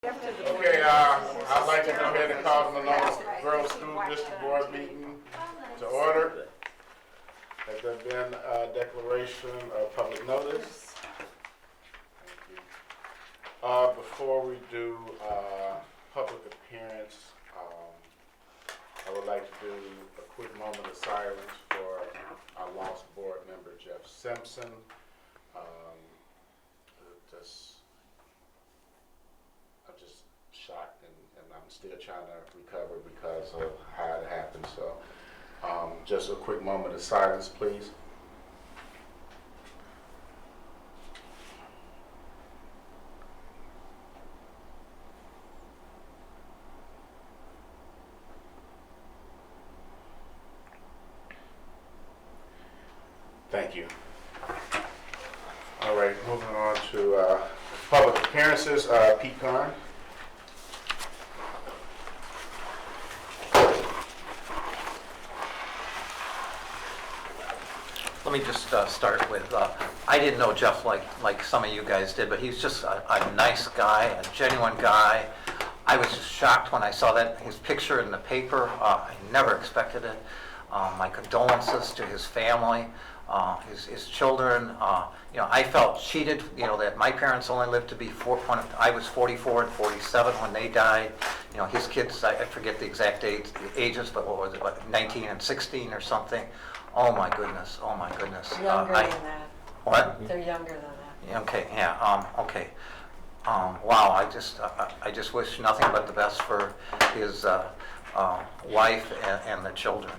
Okay, I'd like to go ahead and call the Monona Girls School District Board meeting to order. Has there been a declaration of public notice? Before we do public appearance, I would like to do a quick moment of silence for our lost board member, Jeff Simpson. I'm just shocked, and I'm still trying to recover because of how it happened. So just a quick moment of silence, please. Thank you. All right, moving on to public appearances. Pete Karn. Let me just start with, I didn't know Jeff like some of you guys did, but he's just a nice guy, a genuine guy. I was just shocked when I saw his picture in the paper. I never expected it. My condolences to his family, his children. I felt cheated, that my parents only lived to be when I was 44 and 47 when they died. His kids, I forget the exact ages, but what was it, 19 and 16 or something. Oh my goodness, oh my goodness. Younger than that. What? They're younger than that. Okay, yeah, okay. Wow, I just wish nothing but the best for his wife and the children.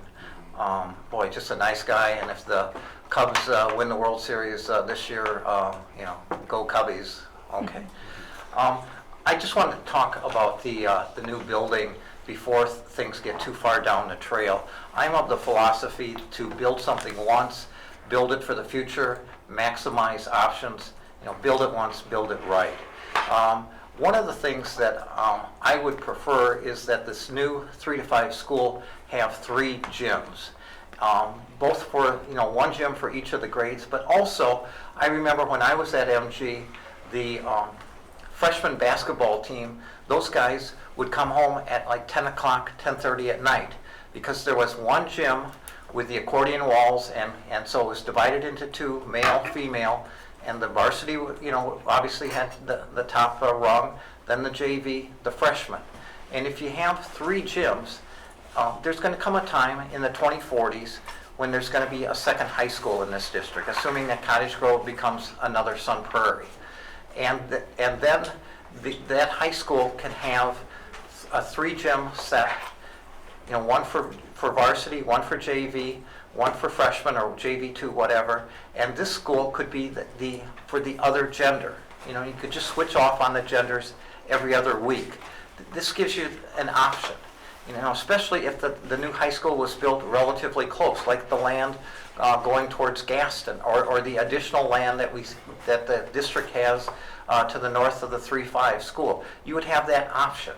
Boy, just a nice guy, and if the Cubs win the World Series this year, go Cubbies. Okay. I just wanted to talk about the new building before things get too far down the trail. I'm of the philosophy to build something once, build it for the future, maximize options. Build it once, build it right. One of the things that I would prefer is that this new 3 to 5 school have 3 gyms, both for one gym for each of the grades. But also, I remember when I was at MG, the freshman basketball team, those guys would come home at like 10 o'clock, 10:30 at night, because there was one gym with the accordion walls, and so it was divided into 2, male, female, and the varsity, obviously had the top rung, then the JV, the freshmen. And if you have 3 gyms, there's going to come a time in the 2040s when there's going to be a second high school in this district, assuming that Cottage Grove becomes another Sun Prairie. And then that high school can have a 3-gym set, one for varsity, one for JV, one for freshmen or JV2, whatever. And this school could be for the other gender. You could just switch off on the genders every other week. This gives you an option, especially if the new high school was built relatively close, like the land going towards Gaston, or the additional land that the district has to the north of the 3-5 school. You would have that option.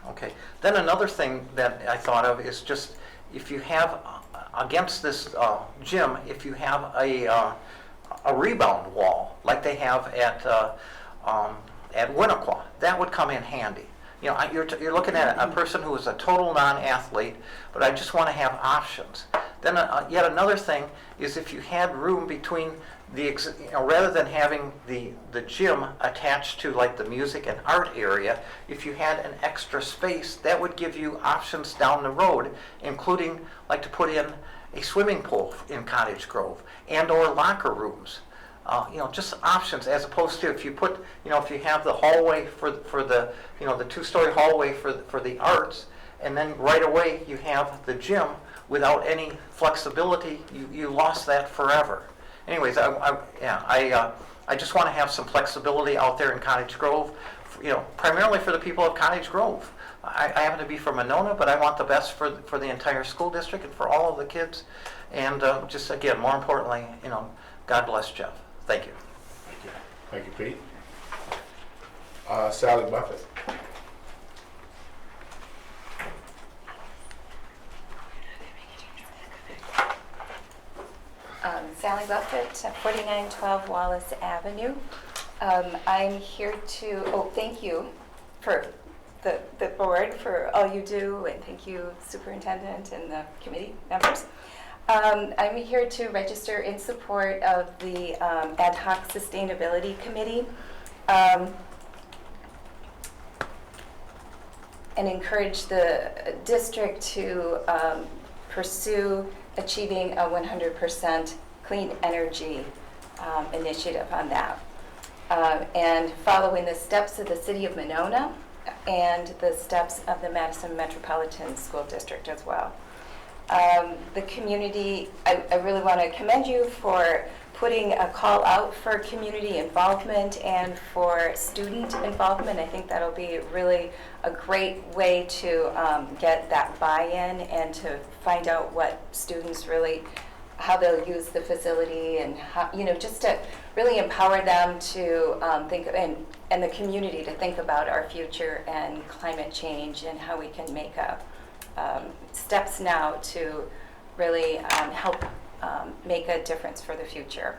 Okay. Then another thing that I thought of is just if you have against this gym, if you have a rebound wall like they have at Winnequa, that would come in handy. You're looking at a person who is a total non-athlete, but I just want to have options. Then yet another thing is if you had room between rather than having the gym attached to like the music and art area, if you had an extra space, that would give you options down the road, including like to put in a swimming pool in Cottage Grove and or locker rooms. Just options, as opposed to if you have the hallway for the the 2-story hallway for the arts, and then right away you have the gym without any flexibility, you lost that forever. Anyways, I just want to have some flexibility out there in Cottage Grove, primarily for the people of Cottage Grove. I happen to be from Monona, but I want the best for the entire school district and for all of the kids. And just again, more importantly, God bless Jeff. Thank you. Thank you. Thank you, Pete. Sally Buffett. Sally Sally Buffett, 4912 Wallace Avenue. I'm here to, thank you for the board for all you do, and thank you, superintendent and the committee members. I'm here to register in support of the Ad hoc Sustainability Committee and encourage the district to pursue achieving a 100% clean energy initiative on that. And following the steps of the city of Monona and the steps of the Madison Metropolitan School District as well. The community, I really want to commend you for putting a call out for community involvement and for student involvement. I think that'll be really a great way to get that buy-in and to find out what students really, how they'll use the facility and how, just to really empower them to think, and the community to think about our future and climate change and how we can make steps now to really help make a difference for the future.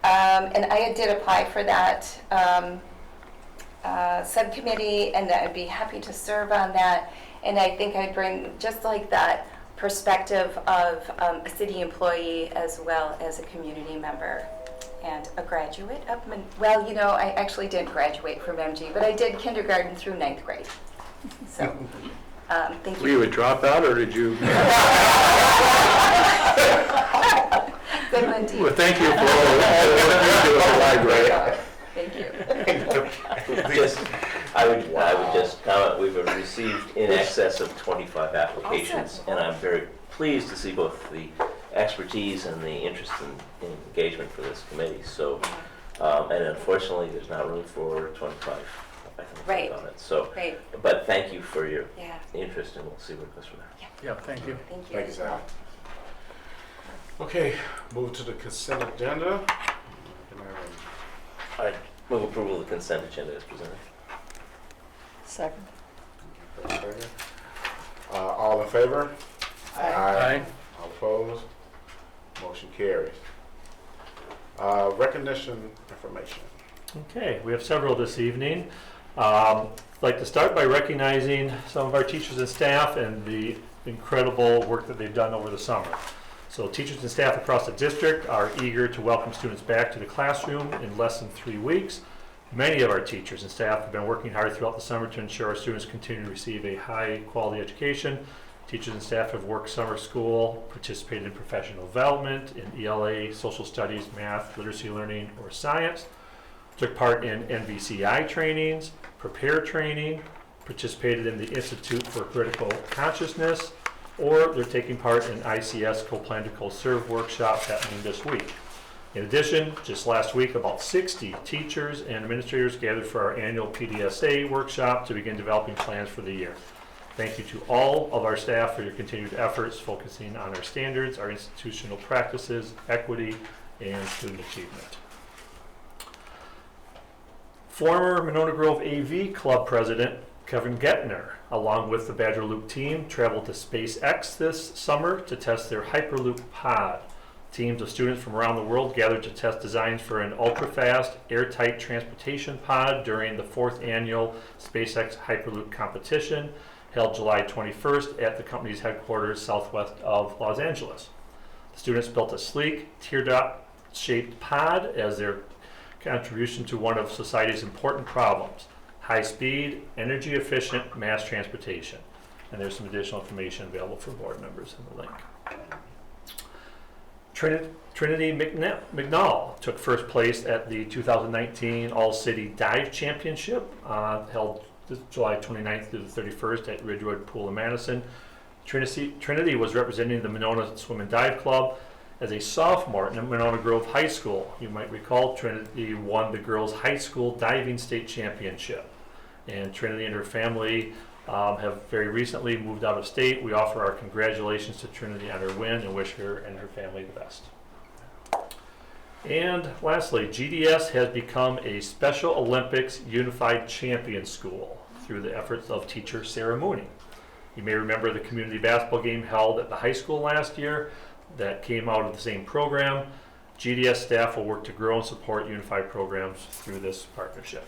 And I did apply for that subcommittee, and I'd be happy to serve on that. And I think I'd bring just like that perspective of a city employee as well as a community member and a graduate of, I actually didn't graduate from MG, but I did kindergarten through 9th grade. So, thank you. Were you a dropout, or did you? Good one, Dee. Well, thank you for all the work you do at the library. Thank you. I would just comment, we've received in excess of 25 applications, Awesome. and I'm very pleased to see both the expertise and the interest in engagement for this committee. So, and unfortunately, there's not room for 25, I think, Right. on it. So, Right. but thank you for your Yeah. interest, and we'll see what goes from there. Yeah, thank you. Thank you. Thank you, Sal. Okay, move to the consent agenda. Can I have I move approval of the consent agenda as presented. Second. a second? All in favor? Aye. All opposed? Motion carries. Recognition information. Okay, we have several this evening. I'd like to start by recognizing some of our teachers and staff and the incredible work that they've done over the summer. So teachers and staff across the district are eager to welcome students back to the classroom in less than 3 weeks. Many of our teachers and staff have been working hard throughout the summer to ensure our students continue to receive a high-quality education. Teachers and staff have worked summer school, participated in professional development, in ELA, social studies, math, literacy learning, or science, took part in NVCI trainings, prepare training, participated in the Institute for Critical Consciousness, or they're taking part in ICS Co-Plan to Co-Serve workshops happening this week. In addition, just last week, about 60 teachers and administrators gathered for our annual PDSA workshop to begin developing plans for the year. Thank you to all of our staff for your continued efforts focusing on our standards, our institutional practices, equity, and student achievement. Former Monona Grove AV Club President Kevin Gettner, along with the Badger Loop team, traveled to SpaceX this summer to test their Hyperloop pod. Teams of students from around the world gathered to test designs for an ultra-fast, airtight transportation pod during the 4th annual SpaceX Hyperloop competition, held July 21st at the company's headquarters southwest of Los Angeles. The students built a sleek, teardrop-shaped pod as their contribution to one of society's important problems: high-speed, energy-efficient mass transportation. And there's some additional information available for board members in the link. Trinity McNall took first place at the 2019 All-City Dive Championship, held July 29th through the 31st at Ridgewood Pool in Madison. Trinity was representing the Monona Swim and Dive Club as a sophomore at Monona Grove High School. You might recall Trinity won the girls' high school diving state championship. And Trinity and her family have very recently moved out of state. We offer our congratulations to Trinity on her win and wish her and her family the best. And lastly, GDS has become a Special Olympics Unified Champion School through the efforts of teacher Sarah Mooney. You may remember the community basketball game held at the high school last year. that came out of the same program. GDS staff will work to grow and support unified programs through this partnership.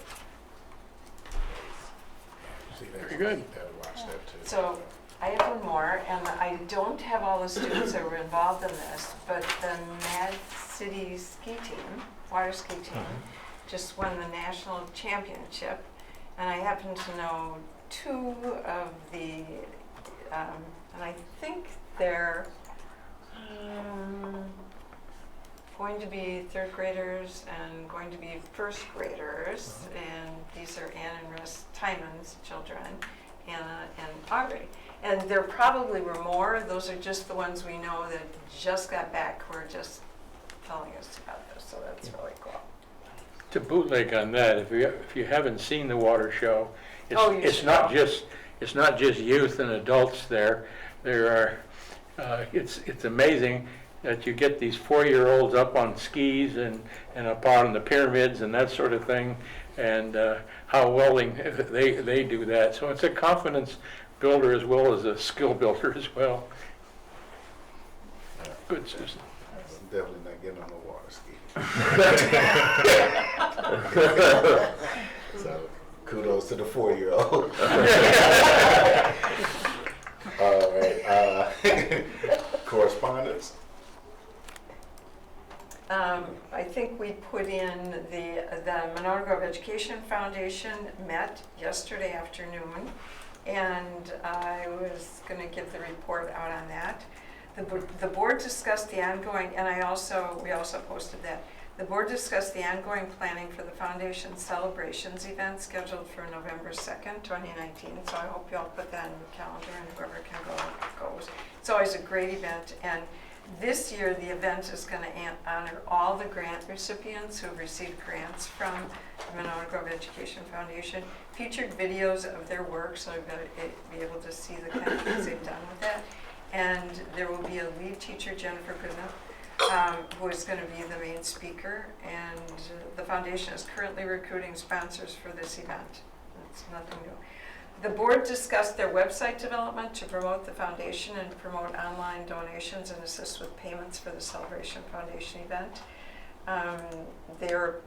Very good. Watch that too. So I have one more, and I don't have all the students that were involved in this, but the Mad City ski team, water ski team, just won the national championship. And I happen to know two of the, and I think they're going to be third graders and going to be first graders. And these are Ann and Russ Timon's children, Anna and Aubrey. And there probably were more. Those are just the ones we know that just got back who are just telling us about this. So that's really cool. To bootleg on that, if you haven't seen the water show, it's not just youth and adults there. There are it's amazing that you get these 4-year-olds up on skis and up on the pyramids and that sort of thing, and how well they do that. So it's a confidence builder as well as a skill builder as well. Good, Susan. I'm definitely not getting on the water ski. So kudos to the 4-year-old. All right. Correspondence. I think we put in the Monona Grove Education Foundation met yesterday afternoon, and I was going to give the report out on that. The board discussed the ongoing, and we also posted that. The board discussed the ongoing planning for the foundation celebrations event scheduled for November 2nd, 2019. So I hope you all put that on your calendar, and whoever can go goes. It's always a great event, and this year the event is going to honor all the grant recipients who have received grants from the Monona Grove Education Foundation. Featured videos of their work, so you'll be able to see the kind of things they've done with that. And there will be a lead teacher, Jennifer Goodenough, who is going to be the main speaker. And the foundation is currently recruiting sponsors for this event. It's nothing new. The board discussed their website development to promote the foundation and promote online donations and assist with payments for the Celebration Foundation event.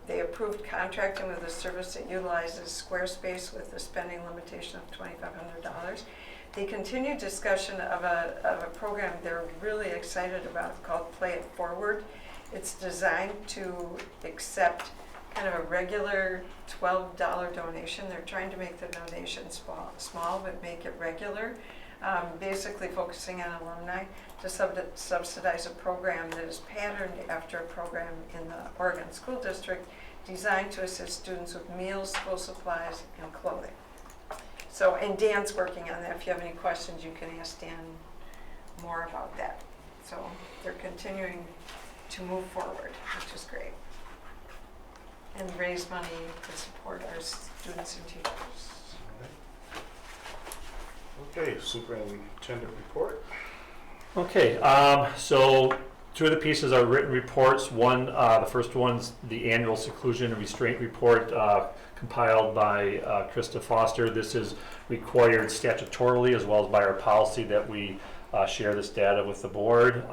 They approved contracting with a service that utilizes Squarespace with a spending limitation of $2,500. They continued discussion of a program they're really excited about called Play It Forward. It's designed to accept kind of a regular $12 donation. They're trying to make the donation small but make it regular, basically focusing on alumni to subsidize a program that is patterned after a program in the Oregon School District designed to assist students with meals, school supplies, and clothing. So, and Dan's working on that. If you have any questions, you can ask Dan more about that. So they're continuing to move forward, which is great. And raise money to support our students and teachers. Okay, superintendent report. Okay, so two of the pieces are written reports. One, the first one's the annual seclusion and restraint report compiled by Krista Foster. This is required statutorily as well as by our policy that we share this data with the board.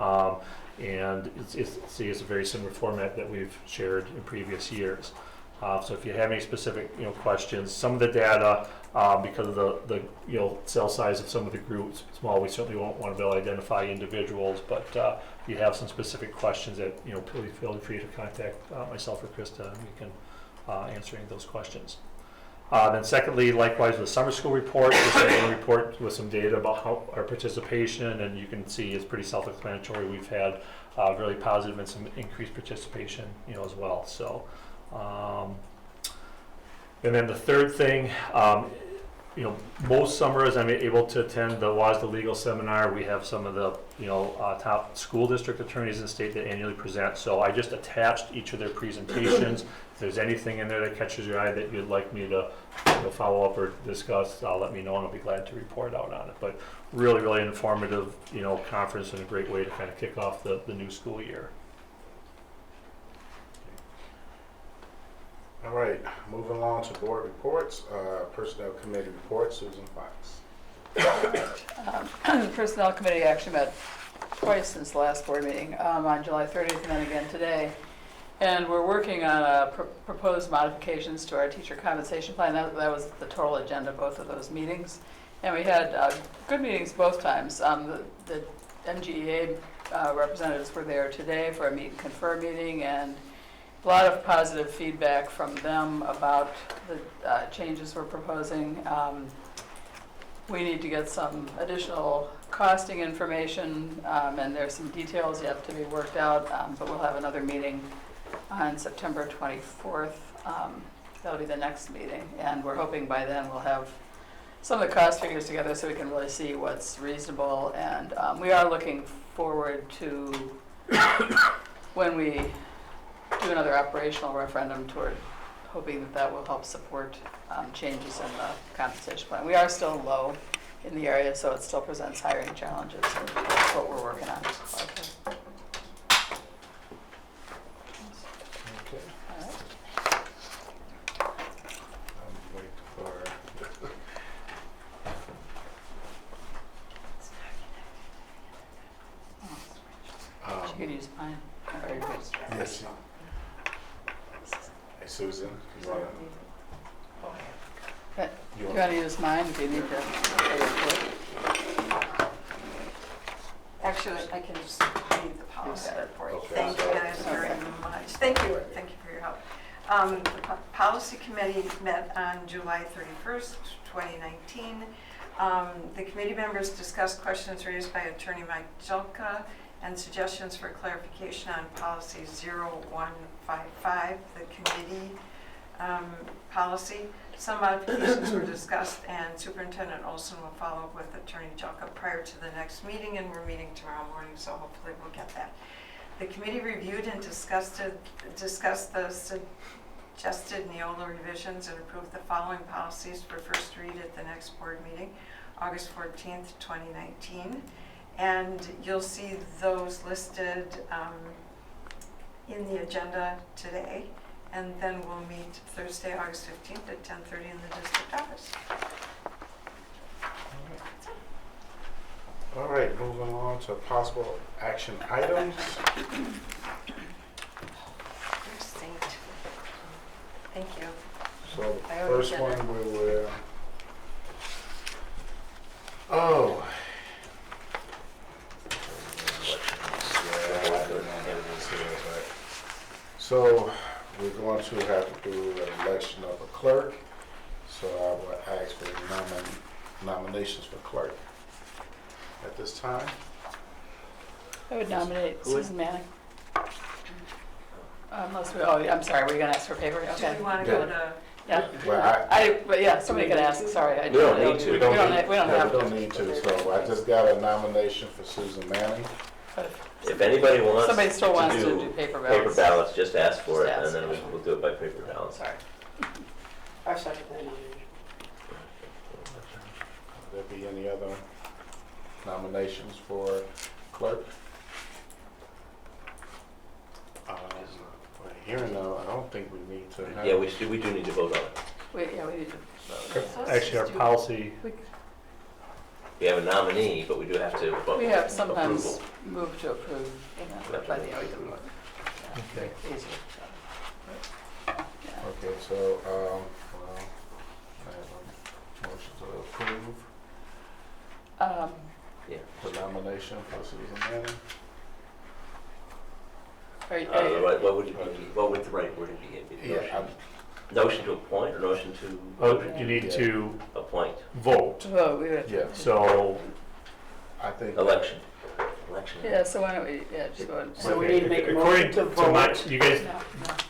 And it's a very similar format that we've shared in previous years. So if you have any specific questions, some of the data, because of the cell size of some of the groups small, we certainly won't want to be able to identify individuals. But if you have some specific questions, that please feel free to contact myself or Krista, and we can answer any of those questions. Then secondly, likewise, the summer school report, just a report with some data about how our participation, and you can see it's pretty self-explanatory. We've had really positive and some increased participation, as well. So, and then the third thing, most summers I'm able to attend the WASDA legal seminar. We have some of the top school district attorneys in the state that annually present. So I just attached each of their presentations. If there's anything in there that catches your eye that you'd like me to follow up or discuss, let me know, and I'll be glad to report out on it. But really, really informative, conference, and a great way to kind of kick off the new school year. All right, moving along to board reports. Personnel committee reports, Susan Fox. The Personnel Committee actually met twice since the last board meeting, on July 30th and then again today. And we're working on proposed modifications to our teacher compensation plan. That was the total agenda of both of those meetings. And we had good meetings both times. The MGEA representatives were there today for a meet and confer meeting, and a lot of positive feedback from them about the changes we're proposing. We need to get some additional costing information, and there's some details yet to be worked out, but we'll have another meeting on September 24th. That'll be the next meeting, and we're hoping by then we'll have some of the cost figures together so we can really see what's reasonable. And we are looking forward to when we do another operational referendum toward hoping that that will help support changes in the compensation plan. We are still low in the area, so it still presents hiring challenges, and that's what we're working on. Okay. Okay. All right. I'm waiting for. You could use mine. Or you could- Yes. Hey, Susan, you wanna? Okay. You You want- want to use mine if you need to. Actually, I can just read the policy Okay. report. Okay. Thank you guys very Okay. much. Thank you for your help. The policy committee met on July 31st, 2019. The committee members discussed questions raised by Attorney Mike Jelka and suggestions for clarification on policy 0155, the committee policy. Some modifications were discussed, and Superintendent Olson will follow up with Attorney Jelka prior to the next meeting, and we're meeting tomorrow morning, so hopefully we'll get that. The committee reviewed and discussed the suggested Neola revisions and approved the following policies for first read at the next board meeting, August 14th, 2019. And you'll see those listed in the agenda today. And then we'll meet Thursday, August 15th at 10:30 in the district office. All right, moving on to possible action items. You're a saint. Thank you. So the I already first did one it. we will, oh. Yeah, I don't know this here, but, so we're going to have to do an election of a clerk. So I will ask for nominations for clerk at this time. I would nominate Who would- Susan Manning. Unless we, oh, I'm sorry, were you going to ask for paper? Do Okay. we want to go to? Yeah. Well, But yeah, somebody could ask, sorry. We don't need to. we don't need, We don't yeah, have we to. don't need to, so I just got a nomination for Susan Manning. But If anybody wants somebody still wants to to do do paper paper ballots. ballots, just ask for it, Just and ask. then we'll do it by paper ballots. Sorry. Our second nomination. There be any other nominations for clerk? Hearing none, I don't think we need to have. Yeah, we do need to vote on it. We need to vote. Actually, our policy, We have a nominee, but we do have to vote. We have sometimes approval. moved to approve, but by the end we can vote. okay. Easier. Yeah. Okay, so, well, I have a motion to approve Yeah. the nomination for Susan Manning. Are you- What would it be, what would the right word be? Yeah, Notion to appoint or notion to Oh, you need to appoint? vote. Vote, we would. Yeah. So, I think. Election. Election. Yeah, so why don't we, yeah, just vote. So we need to make a according motion to to my, vote. you guys, No, no.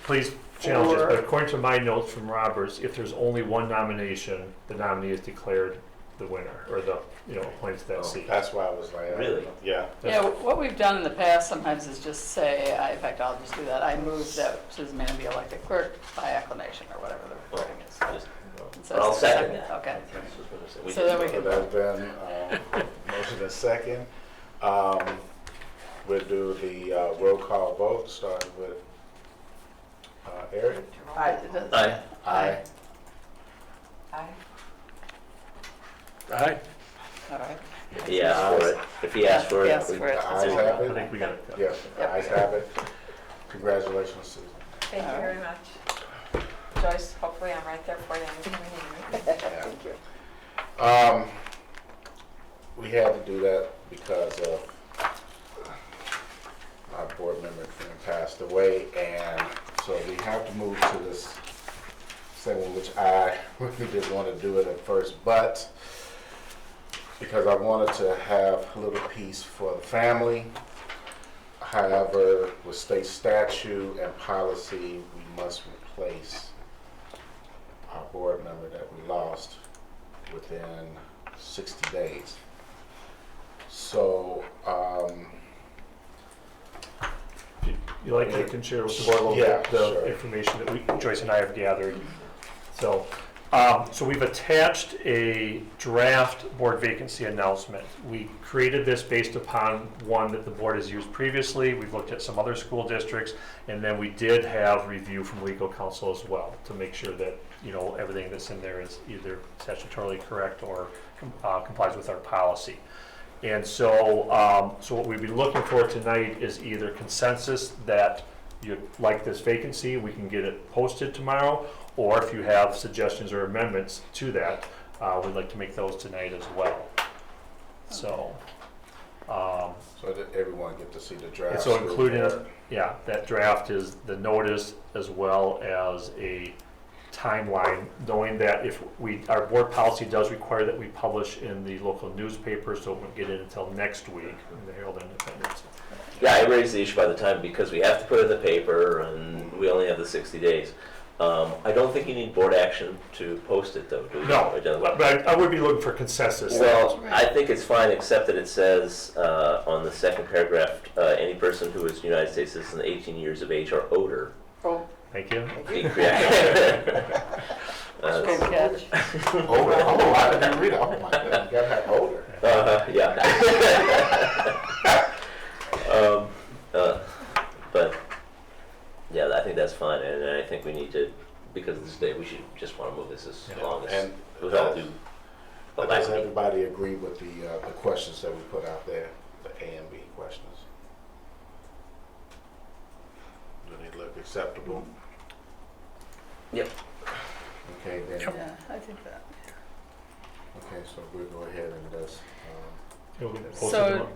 please challenge this, Or- but according to my notes from Roberts, if there's only one nomination, the nominee is declared the winner, or the, appointed to Oh. that seat. That's why I was like. Really? Yeah. Yeah, what we've done in the past sometimes is just say, in fact, I'll just do that. I move that Susan Manning be elected clerk by acclamation or whatever the Well, wording is. just- And so I'll it's a second that. Okay. We So can then we vote. can- So there's been, motion and second. We'll do the roll call vote, starting with Eric. Aye. Aye. Aye. Aye. Aye. All right. He asked for it. If he asks for it. Yes, we- for it. The ayes have I it? think we got it. Yes, the ayes have it. Congratulations, Susan. Thank you very much. Joyce, hopefully I'm right there for you anytime you need me. Thank you. We had to do that because of our board member passed away, and so we have to move to this segment, which I really didn't want to do it at first, but because I wanted to have a little piece for the family. However, with state statute and policy, we must replace our board member that we lost within 60 days. So, You like, I can share with the board a little Yeah, bit the sure. information that Joyce and I have gathered. So, so we've attached a draft board vacancy announcement. We created this based upon one that the board has used previously. We've looked at some other school districts, and then we did have review from legal counsel as well to make sure that, you know, everything that's in there is either statutorily correct or complies with our policy. And so, so what we'd be looking for tonight is either consensus that you like this vacancy, we can get it posted tomorrow, or if you have suggestions or amendments to that, we'd like to make those tonight as well. So, so that everyone get to see the draft. and so school including, board. yeah, that draft is the notice as well as a timeline, knowing that if our board policy does require that we publish in the local newspaper, so it won't get in until next week in the Herald Independent. Yeah, I raised the issue by the time because we have to put it in the paper and we only have the 60 days. I don't think you need board action to post it though, do you? No, Or does it? but I would be looking for consensus. Well, I think it's fine, except that it says on the second paragraph, any person who is a United States citizen 18 years of age or older. Oh, Thank you. Good good catch. Older, oh, I didn't read it, oh my God, you gotta have older. Yeah. But, yeah, I think that's fine, and I think we need to, because of this day, we should just want to move this as Yeah. long as, And with all due. But does everybody agree with the questions that we put out there, the A and B questions? Do they look acceptable? Yep. Okay, then, Yeah, I think that. okay, so we'll go ahead and just, It'll get posted So,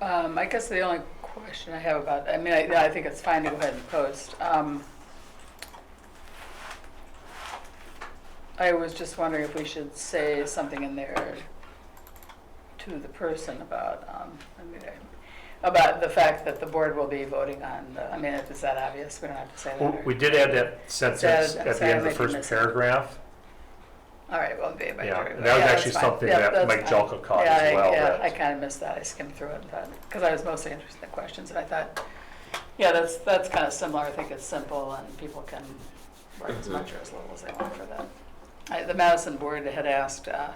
tomorrow. I guess the only question I have about, I mean, I think it's fine to go ahead and post. I was just wondering if we should say something in there to the person about, about the fact that the board will be voting on, I mean, is that obvious? We don't have to say that. Well, or- we did add that sentence at the end of the Might be first missing. paragraph. All right, well, maybe by Yeah, jury. and that was Yeah, actually that's fine. something Yep, that that's Mike fine. Jelka caught Yeah, as well. Yeah, I that- kind of missed that. I skimmed through it, but, because I was mostly interested in the questions, and I thought, yeah, that's kind of similar. I think it's simple, and people can write as much or as little as they want for that. The Madison board had asked a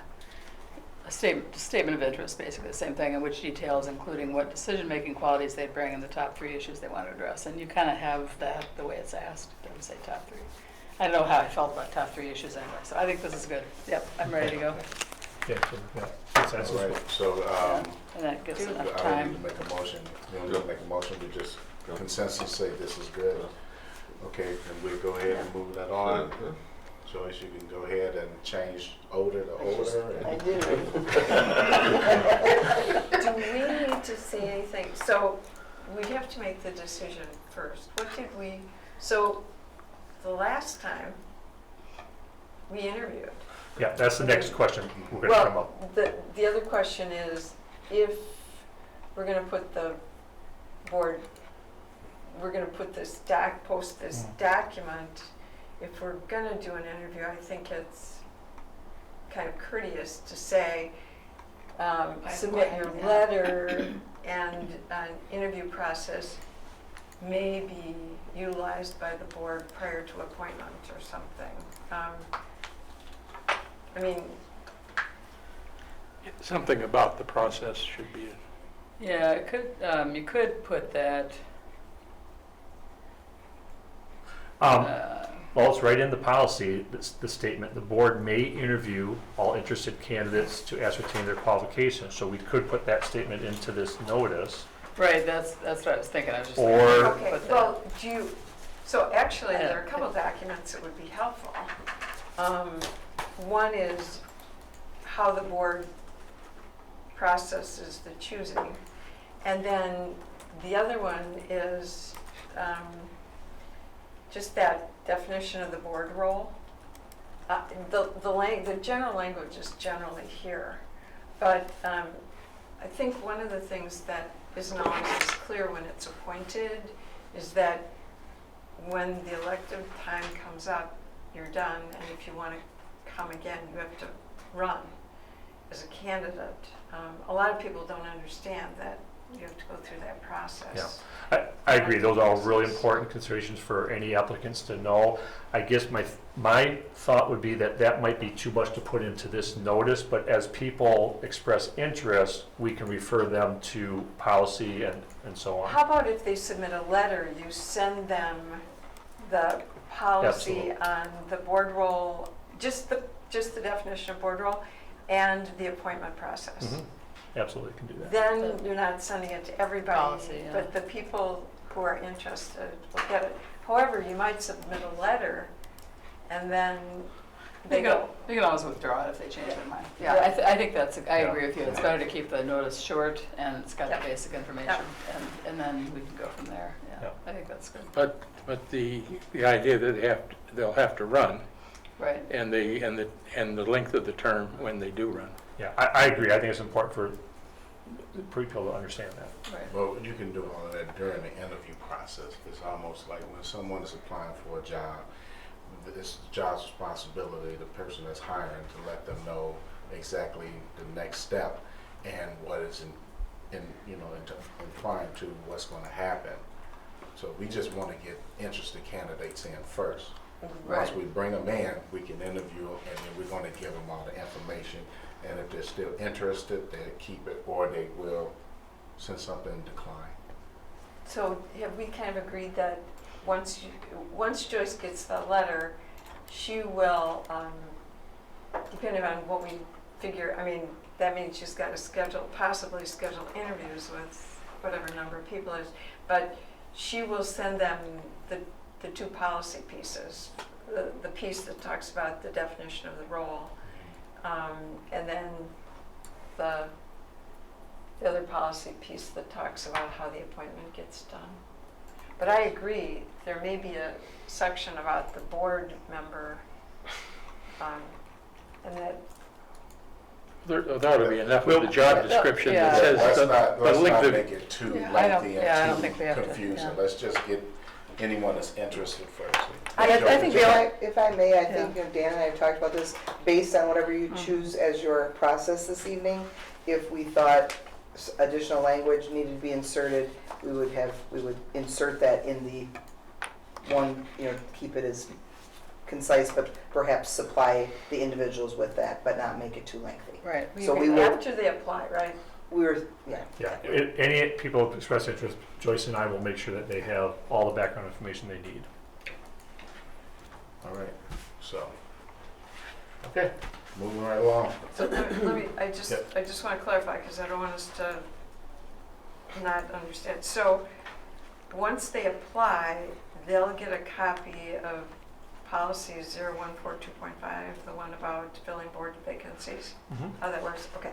statement of interest, basically the same thing, in which details, including what decision-making qualities they'd bring and the top 3 issues they want to address. And you kind of have that the way it's asked. It doesn't say top 3. I don't know how I felt about top 3 issues anyway, so I think this is good. Yep, I'm ready to go. Yeah, so, yeah, consensus. all right, so, Yeah, And that gives I enough don't time. need to make a motion, we don't need to make a motion, we just consensus say this is good. Okay, then we'll go ahead and move that on. Joyce, you can go ahead and change older to older. I and- do. Do we need to say anything? So we have to make the decision first. What did we, so the last time we interviewed. Yeah, that's the next question we're gonna come up. Well, the other question is, if we're gonna put the board, we're gonna put this post this document, if we're gonna do an interview, I think it's kind of courteous to say, submit your Yeah. letter and an interview process may be utilized by the board prior to appointment or something. I mean, Something about the process should be, Yeah, it could, you could put that, Well, it's right in the policy, the statement, the board may interview all interested candidates to ascertain their qualifications. So we could put that statement into this notice. Right, that's what I was thinking, I was just. Or- thinking, Okay, put that- well, so actually, there are a couple documents that would be helpful. One is how the board processes the choosing. And then the other one is just that definition of the board role. The general language is generally here. But I think one of the things that isn't always as clear when it's appointed is that when the elective time comes up, you're done, and if you want to come again, you have to run as a candidate. A lot of people don't understand that you have to go through that process. I agree, those are all really important considerations for any applicants to know. I guess my thought would be that that might be too much to put into this notice, but as people express interest, we can refer them to policy and so on. How about if they submit a letter, you send them the policy Absolutely. on the board role, just the definition of board role, and the appointment process? Mhm. Absolutely can do that. Then you're not sending it to everybody, Policy, yeah. but the people who are interested will get it. However, you might submit a letter, and then they go. You can always withdraw it if they change their mind. Yeah. Yeah, I think I Yeah. agree with you. It's better to keep the notice short and it's got the Yeah. basic information and then we can go from there. Yeah, Yeah. I think that's good. But the idea that they'll have to run Right. and the length of the term when they do run. Yeah, I agree, I think it's important for people to understand that. Right. Well, you can do all of that during the interview process. It's almost like when someone is applying for a job, it's the job's responsibility, the person that's hiring, to let them know exactly the next step and what is implying to what's going to happen. So we just want to get interested candidates in first. Once we bring them in, we can interview them, and then we're going to give them all the information. And if they're still interested, they'll keep it, or they will send something decline. So have we kind of agreed that once Joyce gets the letter, she will, depending on what we figure, I mean, that means she's got to possibly schedule interviews with whatever number of people it is, but she will send them the two policy pieces, the piece that talks about the definition of the role, and then the other policy piece that talks about how the appointment gets done. But I agree, there may be a section about the board member, and that, There ought to be enough of the job description Yeah. that says Let's the not length of. make it too Yeah, lengthy I don't and think we too have to, confusing. yeah. Let's just get anyone that's interested first. I think the only, If I may, I think, Dan and I have talked about this, based on whatever you choose as your process this evening, if we thought additional language needed to be inserted, we would insert that in the one, keep it as concise, but perhaps supply the individuals with that, but not make it too lengthy. right. So we will, after they apply, right? Yeah, any people who express interest, Joyce and I will make sure that they have all the background information they need. All right, so, okay, moving right along. So let me, I just want to clarify, because I don't want us to not understand. So, once they apply, they'll get a copy of policy 0142.5, the one about filling board vacancies. Mhm. How that works, okay.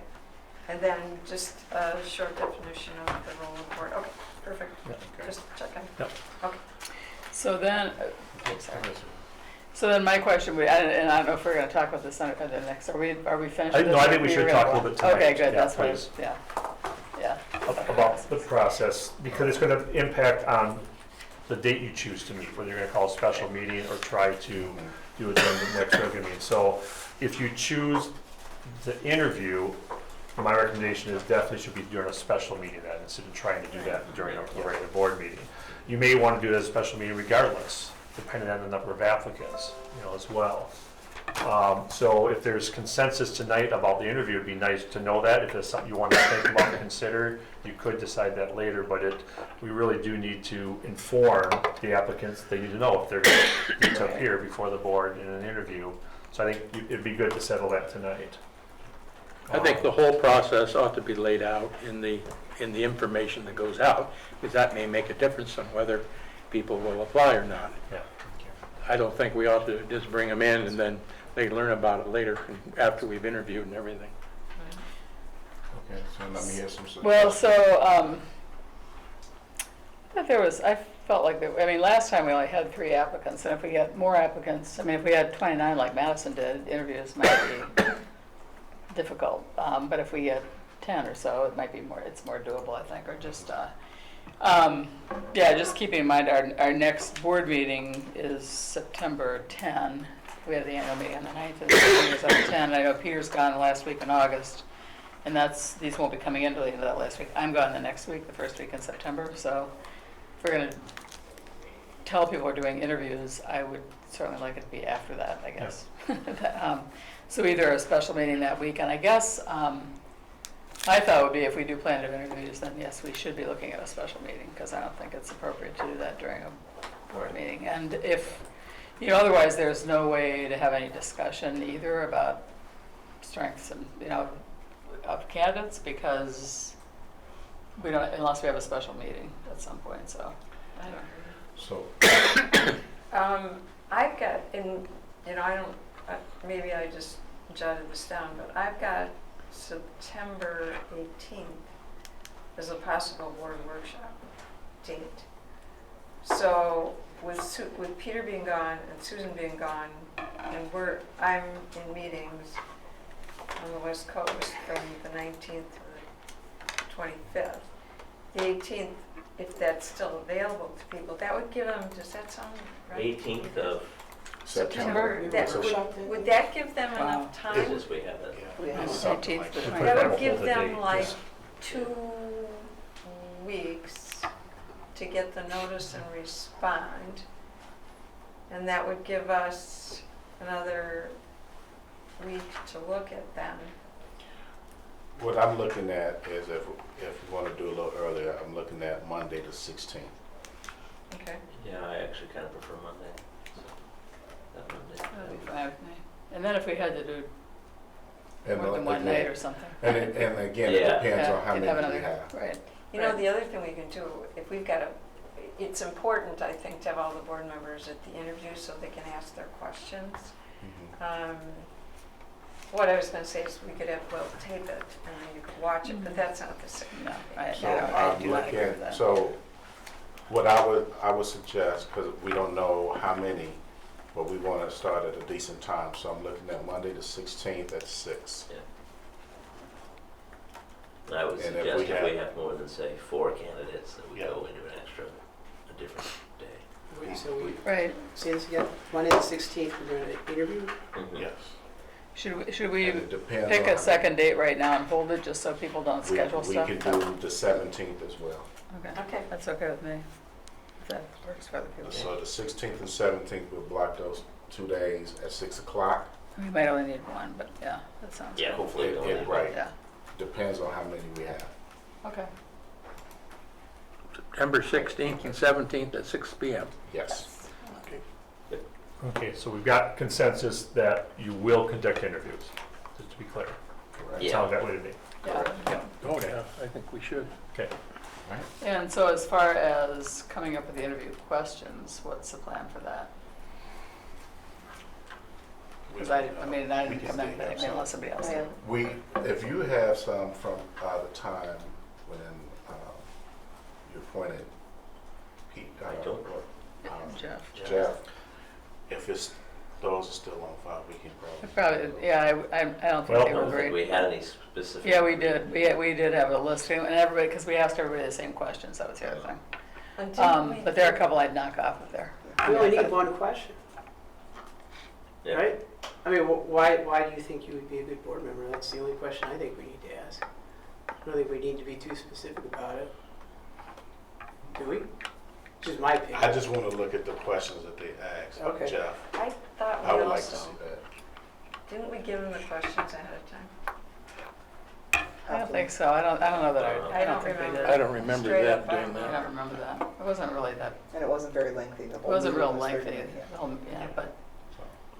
And then just a short definition of the role of the board. Okay, perfect. Yeah. Just checking. Yep. Okay. So then, so then my question would, and I don't know if we're going to talk about this on the next, are we finished with this? No, I or think we are should gonna talk a go little bit on? tonight. Okay, good, Yeah, that's what, please. yeah. About the process, because it's going to impact on the date you choose to meet, whether you're going to call a special meeting or try to do it during the next regular meeting. So if you choose the interview, my recommendation is definitely should be during a special meeting then, instead of trying to do that during a regular board meeting. You may want to do it as a special meeting regardless, depending on the number of applicants, as well. So if there's consensus tonight about the interview, it'd be nice to know that. If there's something you want to think about and consider, you could decide that later, but we really do need to inform the applicants. They need to know if they're going to need to appear before the board in an interview. So I think it'd be good to settle that tonight. I think the whole process ought to be laid out in the information that goes out, because that may make a difference on whether people will apply or not. Yeah. I don't think we ought to just bring them in and then they learn about it later after we've interviewed and everything. Okay, so let me hear some suggestions. Well, so, I felt like, I mean, last time we only had 3 applicants, and if we get more applicants, I mean, if we had 29 like Madison did, interviews might be difficult. But if we get 10 or so, it might be it's more doable, I think, or just, yeah, just keeping in mind our next board meeting is September 10. We have the annual meeting on the 9th, and the meeting is on the 10. I know Peter's gone last week in August, and these won't be coming in until the end of that last week. I'm gone the next week, the first week in September, so if we're going to tell people we're doing interviews, I would certainly like it to be after that, I guess. So either a special meeting that week, and I guess my thought would be if we do plan to have interviews, then yes, we should be looking at a special meeting, because I don't think it's appropriate to do that during a board meeting. And if, otherwise there's no way to have any discussion either about strengths and, of candidates, because we don't, unless we have a special meeting at some point, so. I don't know. So, I've got, I don't, maybe I just jotted this down, but I've got September 18th as a possible board workshop date. So with Peter being gone and Susan being gone, and I'm in meetings on the West Coast from the 19th to the 25th. The 18th, if that's still available to people, that would give them, does that sound right? 18th of September. Would that give them enough time? business we have that. yeah, something like that. That would give them like 2 weeks to get the notice and respond. And that would give us another week to look at them. What I'm looking at is if we want to do a little earlier, I'm looking at Monday the 16th. Okay. Yeah, I actually kind of prefer Monday. So, that Monday. That'd be fine with me. And then if we had to do And more than one again- night or something. And again, it Yeah. depends on how you'd many have we another- have. Right. The other thing we can do, if we've got it's important, I think, to have all the board members at the interview so they can ask their questions. Mhm. What I was going to say is we could we'll tape it and then you could watch it, but that's not the same. No, thing. I So do not I'm agree with looking, that. so what I would suggest, because we don't know how many, but we want to start at a decent time. So I'm looking at Monday the 16th at 6. And I would And if suggest we if we have- have more than, say, 4 candidates, that we Yeah. go into a different day. Wait, so we, Right. say this again, Monday the 16th, we're doing an interview? Mhm. Yes. Should we And it depends pick on a second date right now and hold it just so people don't schedule we stuff? could do the 17th as well. Okay, Okay. that's okay with me. If that works for other people. So the 16th and 17th, we'll block those 2 days at 6 o'clock. We might only need one, but yeah, that sounds Yeah, good. hopefully we don't Yeah, have- right. Yeah, Depends on how many we have. okay. September 16th and 17th at 6 p.m. Yes. Okay, so we've got consensus that you will conduct interviews, just to be clear. Correct. Yeah. Sound that way to me. Yeah. Oh, yeah, I think we should. Okay. And so as far as coming up with the interview questions, what's the plan for that? Because I didn't come in with anything unless somebody else did. If you have some from the time when you appointed Pete, I don't. Jeff. Jeff, if those are still on file, we can probably. Probably, yeah, I don't think Well- they I were don't think great. we had any specific. Yeah, we did. We did have a list, and everybody, because we asked everybody the same questions, that was the other thing. And didn't we- But there are a couple I'd knock off of there. We only need one question, Yeah. right? I mean, why do you think you would be a good board member? That's the only question I think we need to ask. I don't think we need to be too specific about it. Do we? Just my opinion. I just want to look at the questions that they asked Okay. Jeff. I thought I we would like to also, see that. Didn't we give them the questions ahead of time? I don't think so. I don't know that I don't think we remember. did. I don't remember Straight them up, doing I don't I that. don't remember that. It wasn't really that, And it wasn't very lengthy. The it whole wasn't meeting real was 30 lengthy. minutes, yeah. Yeah, but.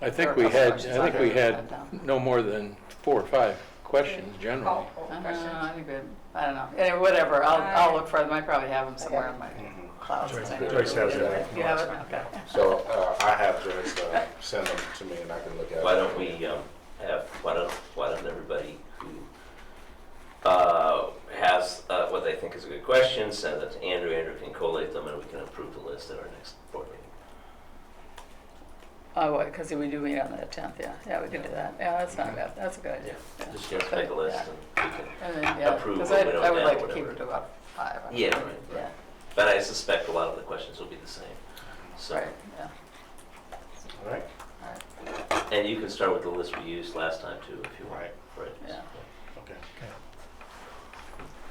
I think There we were a had, couple I think we questions had no more than 4 or 5 questions generally. Oh, I questions. think I don't know. Anyway, whatever. I'll look for them. I probably have them somewhere in my Mhm. clouds. Joyce- Anyway. Joyce has it. You have it? Okay. So I have Joyce send them to me and I can look at it. Why don't we why don't everybody who has what they think is a good question, send it to Andrew. Andrew can collate them and we can approve the list at our next board meeting. Oh, what, because we do meet on the 10th, yeah. Yeah, we can do that. Yeah, that's not bad. That's a good idea. Yeah. Just make a list Yeah. and we can, And then, yeah, approve because what I we don't would have, like to whatever. keep it to about 5. Yeah, right, Yeah, right. But I suspect a lot of the questions will be the same. So, right, yeah. All right? and you can start with the list we used last time too, if you want. Right. Right. Yeah. Okay.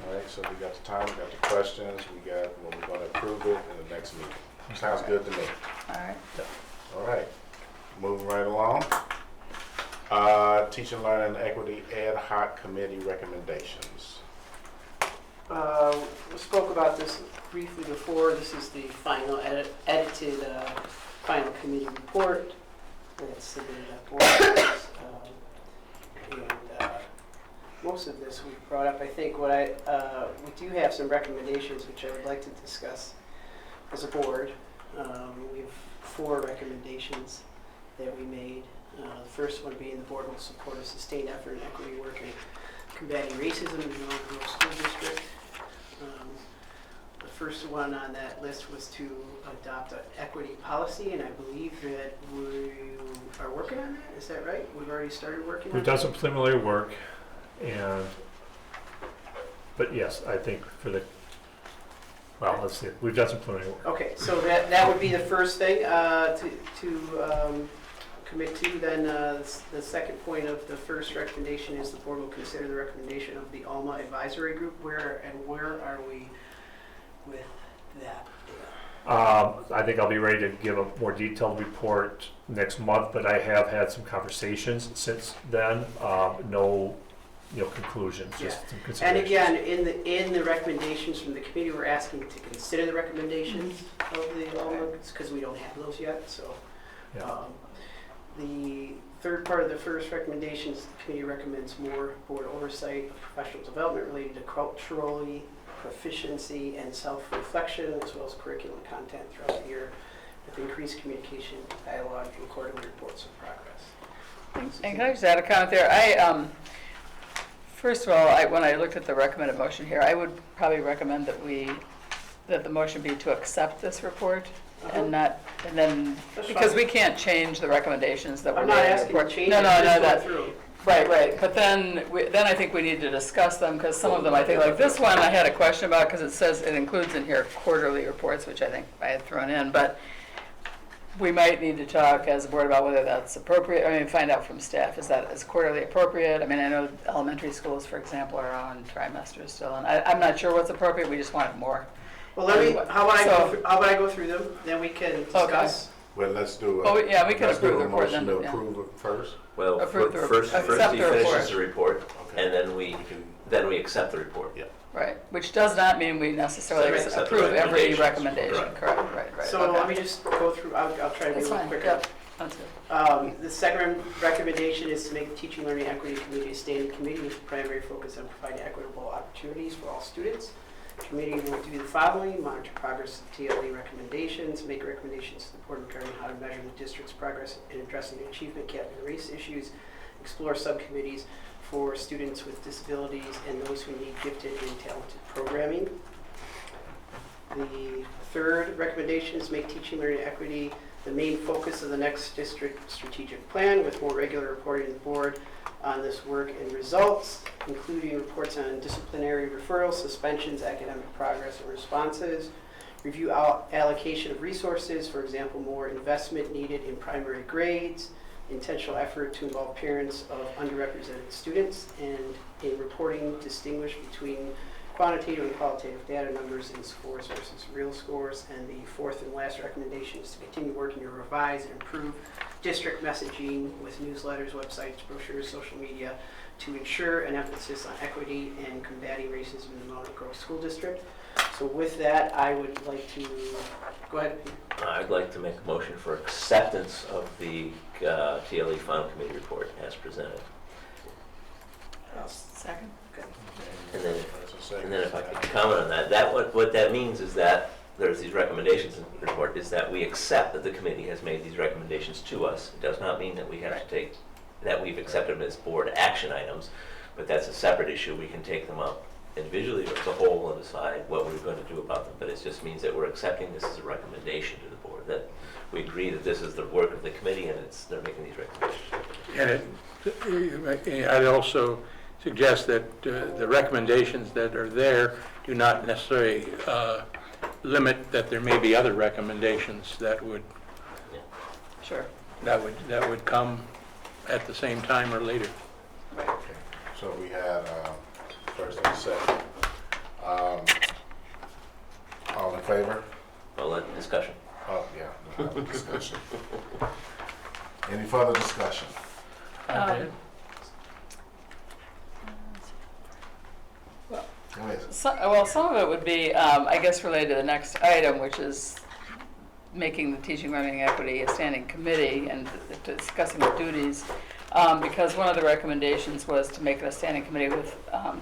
All right, so we got the time, we got the questions, we got when we're gonna approve it in the next meeting. Sounds good to me. All right. All right, moving right along. Teaching, Learning, and Equity Ad Hoc Committee recommendations. We spoke about this briefly before. This is the final edited final committee report that's submitted at board. And most of this we brought up. I think what we do have some recommendations which I would like to discuss as a board. We have 4 recommendations that we made. The first one being the board will support a sustained effort in equity work and combating racism in the Monona Grove School District. The first one on that list was to adopt an equity policy, and I believe that we are working on that. Is that right? We've already started working on We've that? done some preliminary work, but yes, I think well, let's see, we've done some preliminary work. Okay, so that would be the first thing to commit to. Then the second point of the first recommendation is the board will consider the recommendation of the ALMA advisory group. Where are we with that? I think I'll be ready to give a more detailed report next month, but I have had some conversations since then. No, conclusions, just some And considerations. again, in the recommendations from the committee, we're asking to consider the recommendations of the ALMA because we don't have those yet. So. Yeah. The third part of the first recommendations, the committee recommends more board oversight of professional development related to culturally proficiency and self-reflection, as well as curriculum content throughout the year, with increased communication, dialogue, and quarterly reports of progress. And can I just add a comment there? First of all, when I looked at the recommended motion here, I would probably recommend that the motion be to accept this report and then, That's because fine. we can't change the recommendations that were I'm made not in the asking report. to change No, it, no, just no, going that, through. right. But then I think we need to discuss them because some of them, I think, like this one, I had a question about because it says it includes in here quarterly reports, which I think I had thrown in, but we might need to talk as a board about whether that's appropriate. I mean, find out from staff, is quarterly appropriate? I mean, I know elementary schools, for example, are on trimesters still, and I'm not sure what's appropriate. We just wanted more. Well, how about I go through them, then we can discuss. Well, let's do Oh, yeah, we can let's do approve the a report motion then, to yeah. approve it first. Well, Approve the first accept he the report. finishes the report, Okay. and then we accept the report. Yeah. Right, which does not mean we necessarily Accept the approve every recommendations. recommendation. Correct. Correct, right. So okay. let me just go through, I'll try to be a That's little fine, quicker. yep, that's good. The second recommendation is to make the Teaching, Learning, Equity Committee a standing committee with primary focus on providing equitable opportunities for all students. The committee will do the following: monitor progress of TLE recommendations, make recommendations to the board regarding how to measure the district's progress in addressing achievement gap and race issues, explore subcommittees for students with disabilities and those who need gifted and talented programming. The third recommendation is make Teaching, Learning, and Equity the main focus of the next district strategic plan, with more regular reporting to the board on this work and results, including reports on disciplinary referrals, suspensions, academic progress and responses, review allocation of resources, for example, more investment needed in primary grades, intentional effort to involve parents of underrepresented students, and in reporting distinguish between quantitative and qualitative data numbers in scores versus real scores. And the fourth and last recommendation is to continue working to revise and improve district messaging with newsletters, websites, brochures, social media to ensure an emphasis on equity and combating racism in the Monona Grove School District. So with that, I would like to, go ahead. I'd like to make a motion for acceptance of the TLE Final Committee report as presented. Second. And then if I could comment on that, what that means is that there's these recommendations in the report, is that we accept that the committee has made these recommendations to us. It does not mean that we have to take, that we've accepted them as board action items, but that's a separate issue. We can take them up individually or as a whole and decide what we're going to do about them. But it just means that we're accepting this as a recommendation to the board, that we agree that this is the work of the committee and they're making these recommendations. And I'd also suggest that the recommendations that are there do not necessarily limit that there may be other recommendations that would Sure. that would come at the same time or later. Okay. So we had first and second. All in favor? Well, discussion. Oh, yeah, we'll have a discussion. Any further discussion? Go ahead. Well, some of it would be, I guess, related to the next item, which is making the Teaching, Learning, Equity a standing committee and discussing the duties, because one of the recommendations was to make it a standing committee with a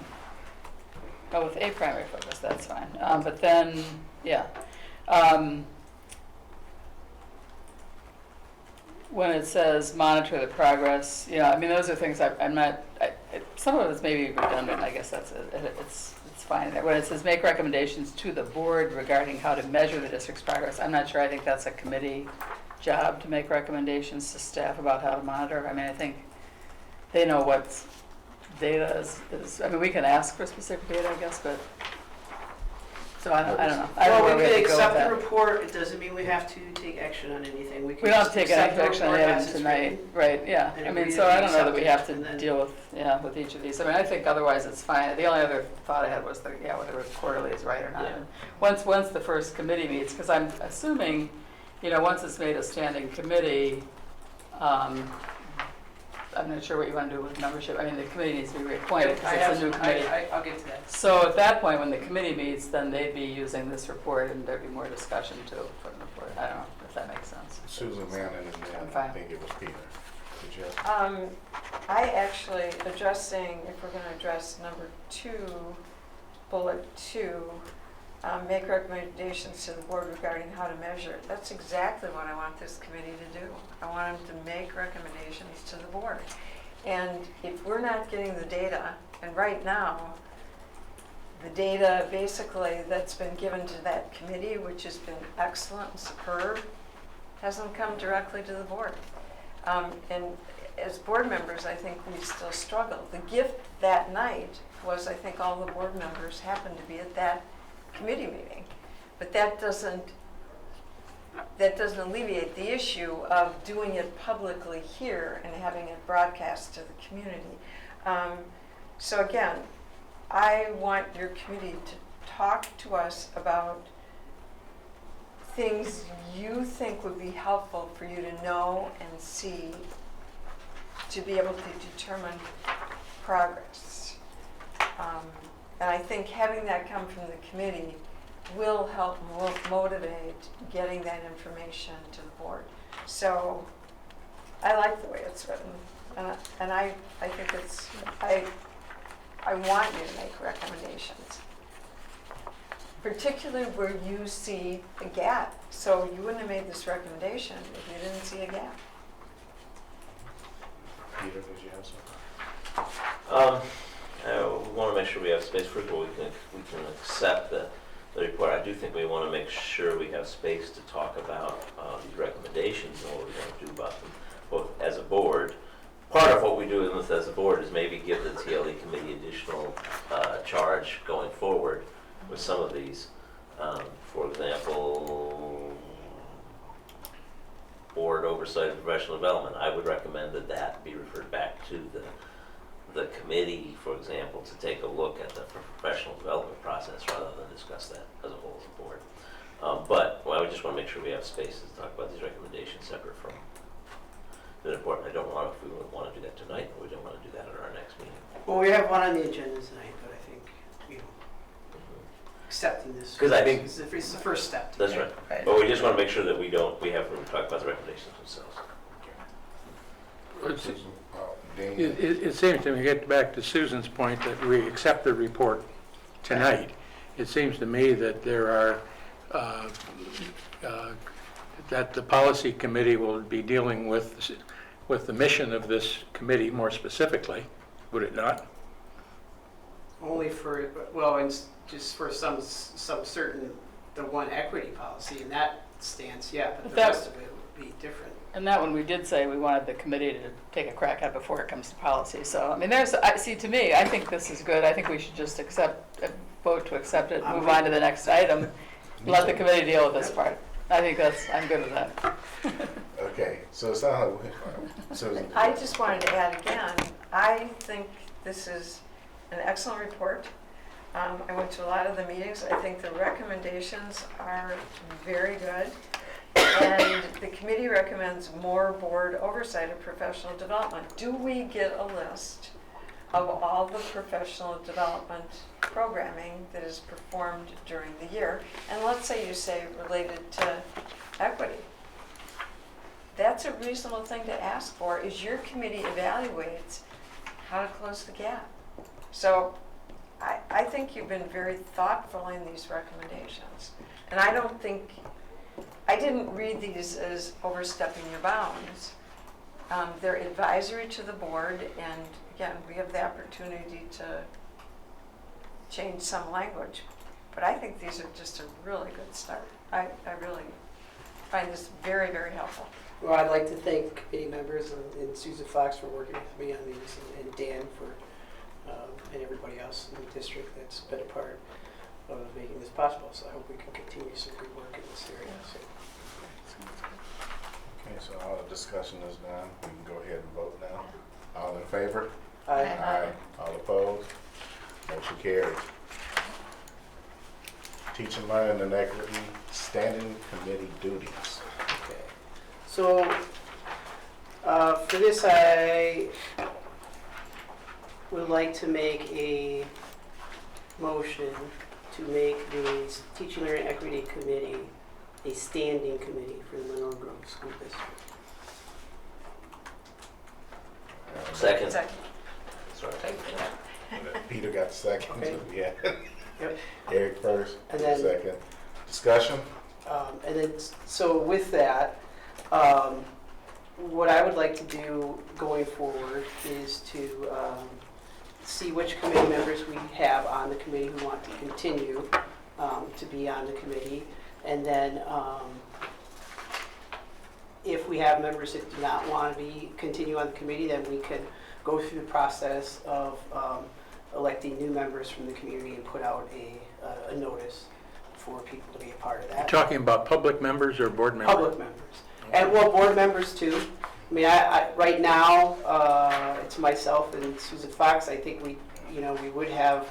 primary focus. That's fine. But then, yeah. When it says monitor the progress, I mean, those are things I'm not, some of it's maybe redundant, I guess it's fine. When it says make recommendations to the board regarding how to measure the district's progress, I'm not sure, I think that's a committee job to make recommendations to staff about how to monitor. I mean, I think they know what data is, I mean, we can ask for specific data, I guess, but, so I don't know. I don't know Well, where we have could to go with accept the that. report, it doesn't mean we have to take action on anything. We We don't have to take any accept the action on report it as it's tonight, written. right, yeah. And I mean, agree so that we I don't know that we have accept it, and to then- deal with each of these. I mean, I think otherwise it's fine. The only other thought I had was whether quarterly is right or not. Yeah. And once the first committee meets, because I'm assuming, once it's made a standing committee, I'm not sure what you want to do with membership. I mean, the committee needs to be reappointed because it's a new committee. I'll get to that. So at that point, when the committee meets, then they'd be using this report and there'd be more discussion too for the report. I don't know if that makes sense. Susan Manning and then I'm I fine. think it was Peter. Did you have? I actually, addressing, if we're going to address number 2, bullet 2, make recommendations to the board regarding how to measure. That's exactly what I want this committee to do. I want them to make recommendations to the board. And if we're not getting the data, and right now, the data basically that's been given to that committee, which has been excellent and superb, hasn't come directly to the board. And as board members, I think we still struggle. The gift that night was, I think all the board members happened to be at that committee meeting. But that doesn't alleviate the issue of doing it publicly here and having it broadcast to the community. So again, I want your committee to talk to us about things you think would be helpful for you to know and see to be able to determine progress. And I think having that come from the committee will help motivate getting that information to the board. So I like the way it's written, and I think it's, I want you to make recommendations, particularly where you see a gap. So you wouldn't have made this recommendation if you didn't see a gap. Peter, did you have something? We want to make sure we have space. First of all, we can accept the report. I do think we want to make sure we have space to talk about these recommendations and what we're going to do about them, both as a board. Part of what we do as a board is maybe give the TLE committee additional charge going forward with some of these. For example, board oversight of professional development. I would recommend that be referred back to the committee, for example, to take a look at the professional development process rather than discuss that as a whole as a board. But I just want to make sure we have spaces to talk about these recommendations separate from the report. I don't want, if we would want to do that tonight, we don't want to do that at our next meeting. Well, we have one on the agenda tonight, but I think, you know, accepting this. 'Cause I think- It's the first step. That's right. But we just want to make sure that we have room to talk about the recommendations themselves. Dean? It seems to me, get back to Susan's point, that we accept the report tonight. It seems to me that there are, that the policy committee will be dealing with the mission of this committee more specifically, would it not? Only for, well, and just for some certain, the one equity policy in that stance, yeah, but the That- rest of it would be different. And that one, we did say we wanted the committee to take a crack at before it comes to policy. So, I mean, see, to me, I think this is good. I think we should just vote to accept it, move on to the next item, let the committee deal with this part. I think I'm good with that. Okay, so it sounds like, Susan. I just wanted to add again, I think this is an excellent report. I went to a lot of the meetings. I think the recommendations are very good. And the committee recommends more board oversight of professional development. Do we get a list of all the professional development programming that is performed during the year? And let's say you say related to equity. That's a reasonable thing to ask for, is your committee evaluates how to close the gap. So I think you've been very thoughtful in these recommendations. And I didn't read these as overstepping your bounds. They're advisory to the board, and again, we have the opportunity to change some language. But I think these are just a really good start. I really find this very, very helpful. Well, I'd like to thank committee members and Susan Fox for working with me on these, and Dan for, and everybody else in the district that's been a part of making this possible. So I hope we can continue some good work in this area. So. Okay, so all the discussion is done. We can go ahead and vote now. All in favor? Aye. All opposed? Motion carries. Teaching, learning, and equity standing committee duties. Okay. So for this, I would like to make a motion to make the Teaching, Learning, and Equity Committee a standing committee for the Monona Grove School District. Second. Second. Sorry. Peter got the second. Okay. Yeah. Yep. Eric first, And then- second. Discussion? And then, so with that, what I would like to do going forward is to see which committee members we have on the committee who want to continue to be on the committee. And then if we have members that do not want to continue on the committee, then we could go through the process of electing new members from the community and put out a notice for people to be a part of that. Talking about public members or board members? Public members. And, well, board members too. I mean, right now, it's myself and Susan Fox. I think we would have.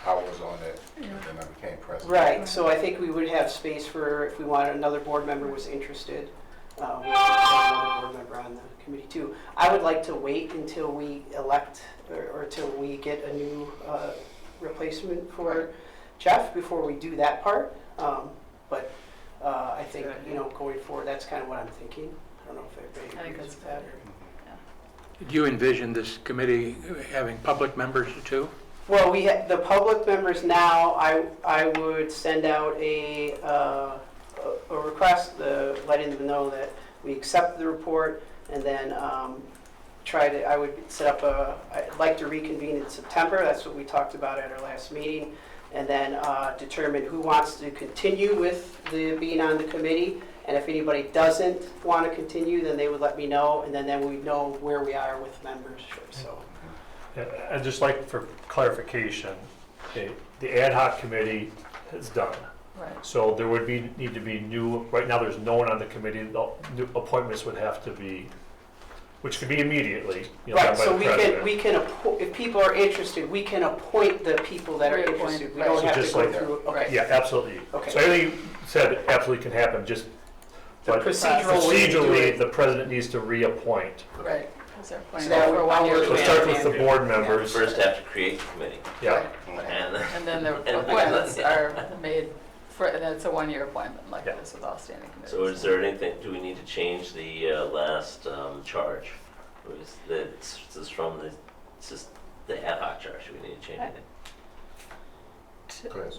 I was on it, and then I became president. Right, so I think we would have space for, if we wanted another board member was interested, we could have another board member on the committee too. I would like to wait until we elect, or till we get a new replacement for Jeff before we do that part. But I think, going forward, that's kind of what I'm thinking. I don't know if everybody I think agrees that's with that. fair. Do you envision this committee having public members too? Well, the public members now, I would send out a request, letting them know that we accept the report, and then I would set up I'd like to reconvene in September. That's what we talked about at our last meeting, and then determine who wants to continue with being on the committee. And if anybody doesn't want to continue, then they would let me know, and then we'd know where we are with membership. So. I'd just like for clarification, the ad hoc committee is done. Right. So there would need to be new, right now there's no one on the committee, new appointments would have to be which can be immediately, you know, Right, done by so the we president. can, if people are interested, we can appoint the people that are Reappoint, interested. We right. don't So have to just go like- through, Right. okay. Yeah, absolutely. Okay. So everything you said absolutely can happen, just The but procedural way to do procedurally, it. the president needs to reappoint. Right, because they're appointed So for 1 year. I'll- So it starts with the board members. First have to create the committee. Yeah, And And then the and- appointments are made for, and it's a 1 year appointment, like Yeah. it is with all standing committees. so is there anything, do we need to change the last charge? Or is that, this is from the, it's just the ad hoc charge, do we need to change anything?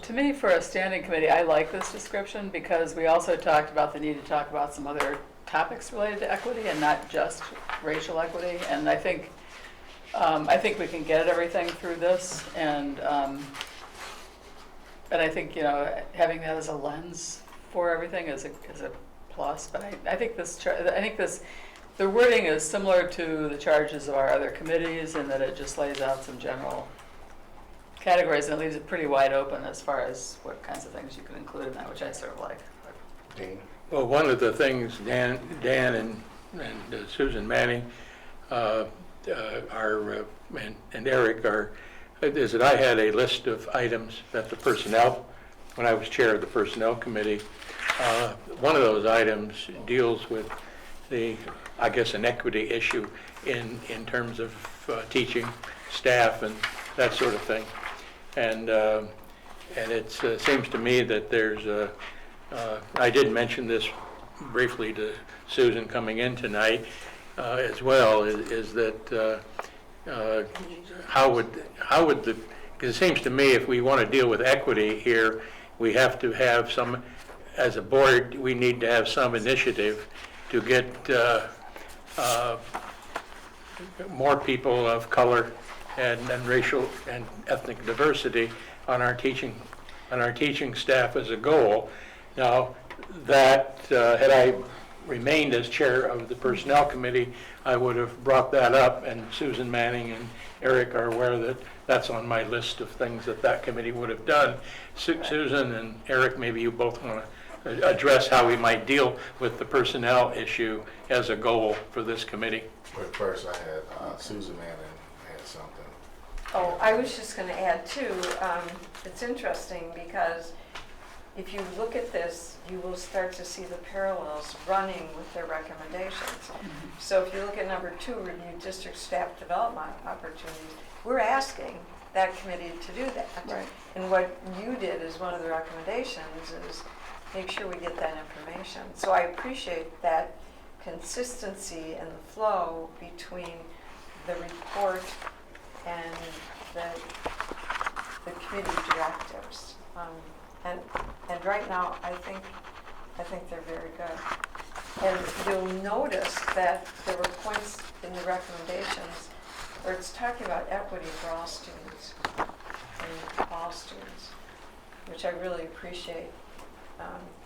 To me, for a standing committee, I like this description because we also talked about the need to talk about some other topics related to equity and not just racial equity. And I think we can get at everything through this. And I think, you know, having that as a lens for everything is a plus. But I think the wording is similar to the charges of our other committees in that it just lays out some general categories and it leaves it pretty wide open as far as what kinds of things you can include in that, which I sort of like. Dean? Well, one of the things Dan and Susan Manning and Eric is that I had a list of items that the personnel, when I was chair of the personnel committee, one of those items deals with I guess, an equity issue in terms of teaching staff and that sort of thing. And it seems to me that there's I did mention this briefly to Susan coming in tonight as well, is that how would the, because it seems to me if we want to deal with equity here, we have to have some, as a board, we need to have some initiative to get more people of color and racial and ethnic diversity on our teaching staff as a goal. Now, that had I remained as chair of the personnel committee, I would have brought that up, and Susan Manning and Eric are aware that that's on my list of things that committee would have done. Susan and Eric, maybe you both want to address how we might deal with the personnel issue as a goal for this committee. But first I had Susan Manning had something. Oh, I was just going to add too, it's interesting because if you look at this, you will start to see the parallels running with their recommendations. So if you look at number 2, review district staff development opportunities, we're asking that committee to do that. Right. And what you did as one of the recommendations is make sure we get that information. So I appreciate that consistency and the flow between the report and the committee directives. And right now, I think they're very good. And you'll notice that there were points in the recommendations where it's talking about equity for all students, which I really appreciate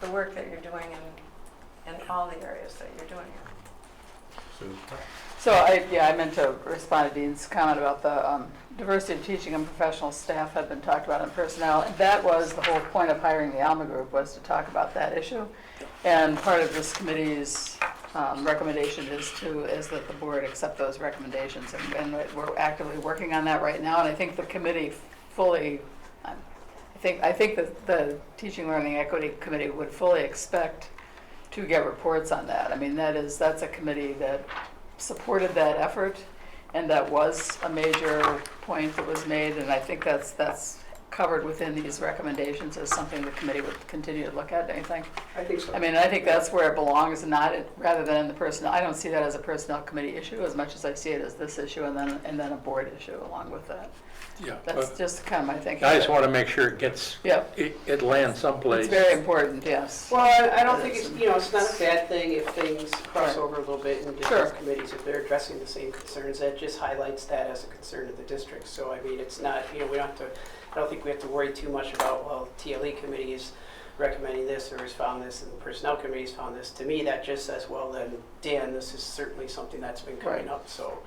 the work that you're doing in all the areas that you're doing. Susan? So I meant to respond to Dean's comment about the diversity of teaching and professional staff had been talked about in personnel. And that was the whole point of hiring the Alma Group, was to talk about that issue. And part of this committee's recommendation is that the board accept those recommendations. And we're actively working on that right now. And I think the committee fully, I think that the Teaching, Learning, Equity Committee would fully expect to get reports on that. I mean, that's a committee that supported that effort, and that was a major point that was made, and I think that's covered within these recommendations as something the committee would continue to look at, don't you think? I think so. I mean, I think that's where it belongs, rather than in the personnel. I don't see that as a personnel committee issue as much as I see it as this issue and then a board issue along with that. Yeah. That's just kind of my thinking. I just want to make sure it gets, Yeah, it lands someplace. it's very important, yes. Well, I don't think it's not a bad thing if things cross over a little bit in Sure. different committees, if they're addressing the same concerns. That just highlights that as a concern of the district. So, I mean, it's not, we don't have to, I don't think we have to worry too much about, well, TLE committee is recommending this or has found this and the personnel committee has found this. To me, that just says, well, then, Dan, this is certainly something that's been coming Right. up. So,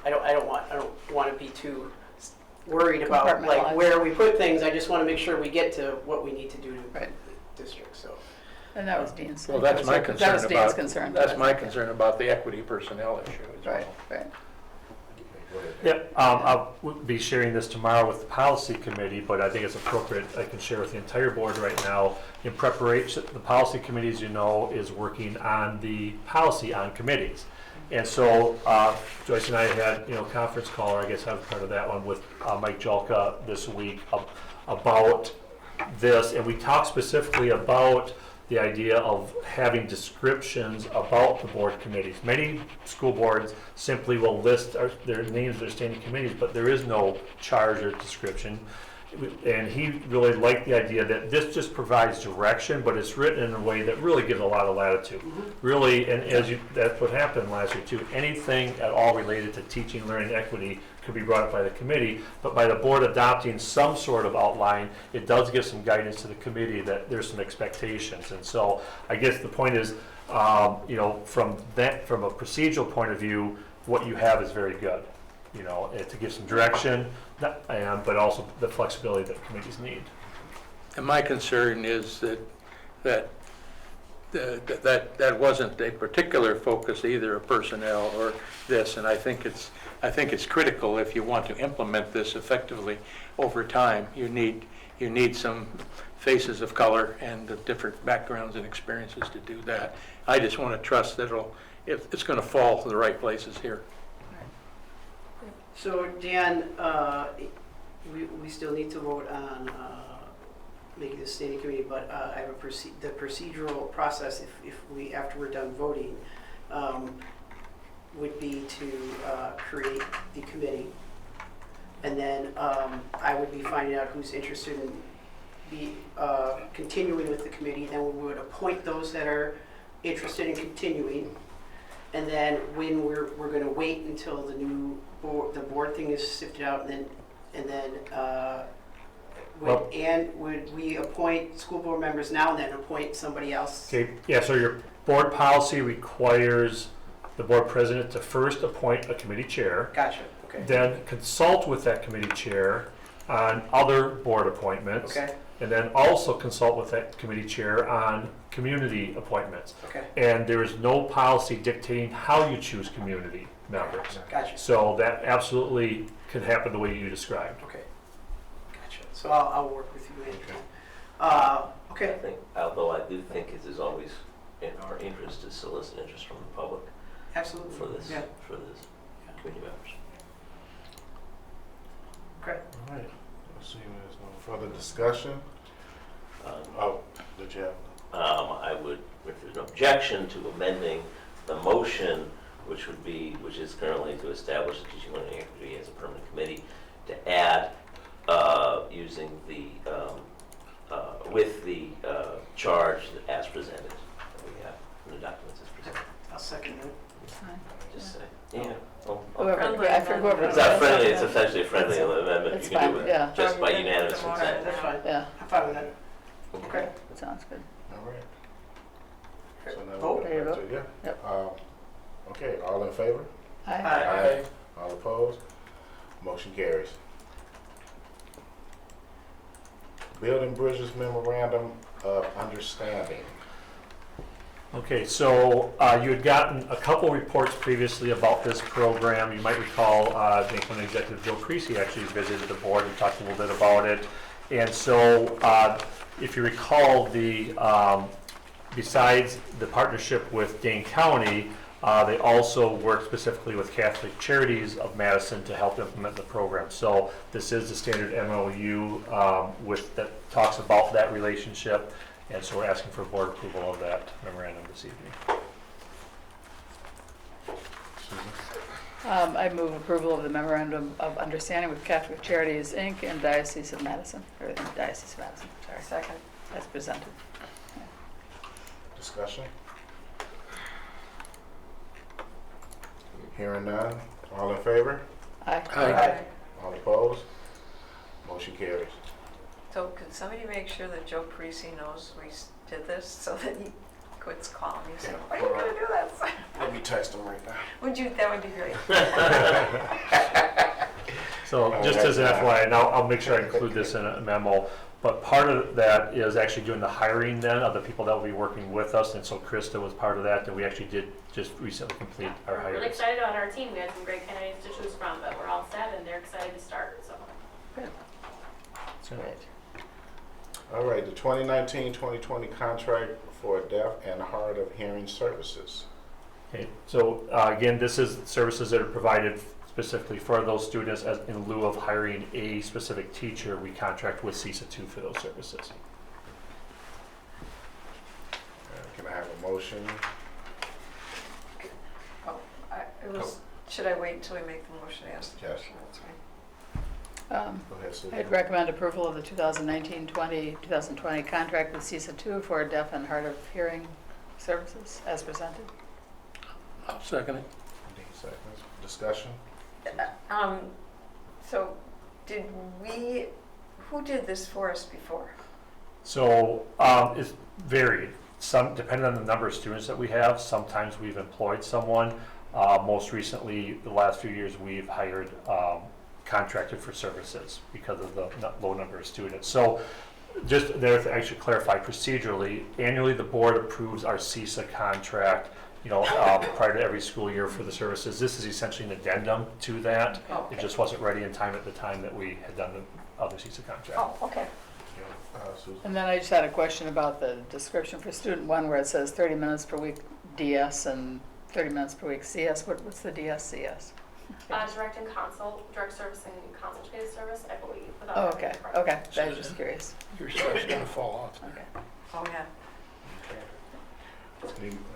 I don't want to be too worried about like Compartmentalize. where we put things. I just want to make sure we get to what we need to do to Right. the district. So, And that was Dean's. Well, that's my concern That was Dean's about, concern. that's my concern about the equity personnel issue as well. Right, right. Yep, I'll be sharing this tomorrow with the policy committee, but I think it's appropriate, I can share with the entire board right now. In preparation, the policy committee, as you know, is working on the policy on committees. And so Joyce and I had, conference call, or I guess I was part of that one, with Mike Jelka this week about this. And we talked specifically about the idea of having descriptions about the board committees. Many school boards simply will list their names of their standing committees, but there is no charge or description. And he really liked the idea that this just provides direction, but it's written in a way that really gives a lot of latitude. Really, and that's what happened last year too. Anything at all related to teaching, learning, equity could be brought up by the committee, but by the board adopting some sort of outline, it does give some guidance to the committee that there's some expectations. And so I guess the point is, from a procedural point of view, what you have is very good. To give some direction, but also the flexibility that committees need. And my concern is that wasn't a particular focus either of personnel or this, and I think it's critical if you want to implement this effectively over time. You need some faces of color and the different backgrounds and experiences to do that. I just want to trust that it's going to fall to the right places here. So Dan, we still need to vote on making the standing committee, but I have the procedural process, after we're done voting, would be to create the committee. And then I would be finding out who's interested in continuing with the committee. Then we would appoint those that are interested in continuing. And then when we're going to wait until the board thing is sifted out, and then would we appoint school board members now and then appoint somebody else? Okay, yeah, so your board policy requires the board president to first appoint a committee chair. Gotcha, okay. Then consult with that committee chair on other board appointments. Okay. And then also consult with that committee chair on community appointments. Okay. And there is no policy dictating how you choose community members. Gotcha. So that absolutely could happen the way you described. Okay. Gotcha. So I'll work with you. Okay. I think, although I do think it is always in our interest to solicit interest from the public Absolutely. for this, Yeah. community members. Okay. All right, let's see, there's no further discussion. Did you have? I would, if there's no objection to amending the motion, which is currently to establish the teaching, learning, equity as a permanent committee, to add using with the charge as presented that we have in the documents as presented. I'll second that. Just say, yeah. Whoever, I forget whoever. It's not friendly, it's essentially a friendly amendment. It's You can do fine, it yeah. just by unanimous consent. That's fine. Yeah, I'm fine with that. Okay. sounds good. All right. So now Vote. we're There you back go. to, yeah. Yep. Okay, all in favor? Aye. Aye. All opposed? Motion carries. Building Bridges Memorandum of Understanding. Okay, so you had gotten a couple reports previously about this program. You might recall, I think when Executive Joe Creasy actually visited the board and talked a little bit about it. And so, if you recall, besides the partnership with Dane County, they also work specifically with Catholic Charities of Madison to help implement the program. So this is the standard MOU that talks about that relationship. And so we're asking for board approval of that memorandum this evening. Susan? I move approval of the memorandum of understanding with Catholic Charities, Inc. and Diocese of Madison, sorry. Second. As presented. Discussion? Hearing none, all in favor? Aye. Aye. All opposed? Motion carries. So could somebody make sure that Joe Creasy knows we did this so that he quits calling me saying, why are you gonna do this? Let me text him right now. That would be great. So just as an FYI, and I'll make sure I include this in a memo, but part of that is actually doing the hiring then of the people that will be working with us, and so Krista was part of that, and we actually did just recently complete our We're really hires. excited about our team. We had some great candidates to choose from, but we're all set and they're excited to start, so. So- All right, the 2019-2020 contract for deaf and hard of hearing services. Okay, so again, this is services that are provided specifically for those students as in lieu of hiring a specific teacher. We contract with CISA 2 for those services. Can I have a motion? Oh, should I wait until we make the motion to ask the Yes. question? That's fine. Go ahead, Susan. I'd recommend approval of the 2019-2020 contract with CISA 2 for deaf and hard of hearing services as presented. I'll second it. 15 seconds. Discussion? So who did this for us before? So it's varied. Some, depending on the number of students that we have, sometimes we've employed someone. Most recently, the last few years, we've hired contracted for services because of the low number of students. So just there to actually clarify procedurally, annually the board approves our CISA contract, prior to every school year for the services. This is essentially an addendum to that. Oh, okay. It just wasn't ready in time at the time that we had done the other CISA contract. Oh, okay. Susan? And then I just had a question about the description for student one where it says 30 minutes per week DS and 30 minutes per week CS. What's the DSCS? Direct service and consultative service, I believe. without Oh, having okay, it okay. I was just curious. Your stuff's gonna fall off. Okay. Oh, yeah.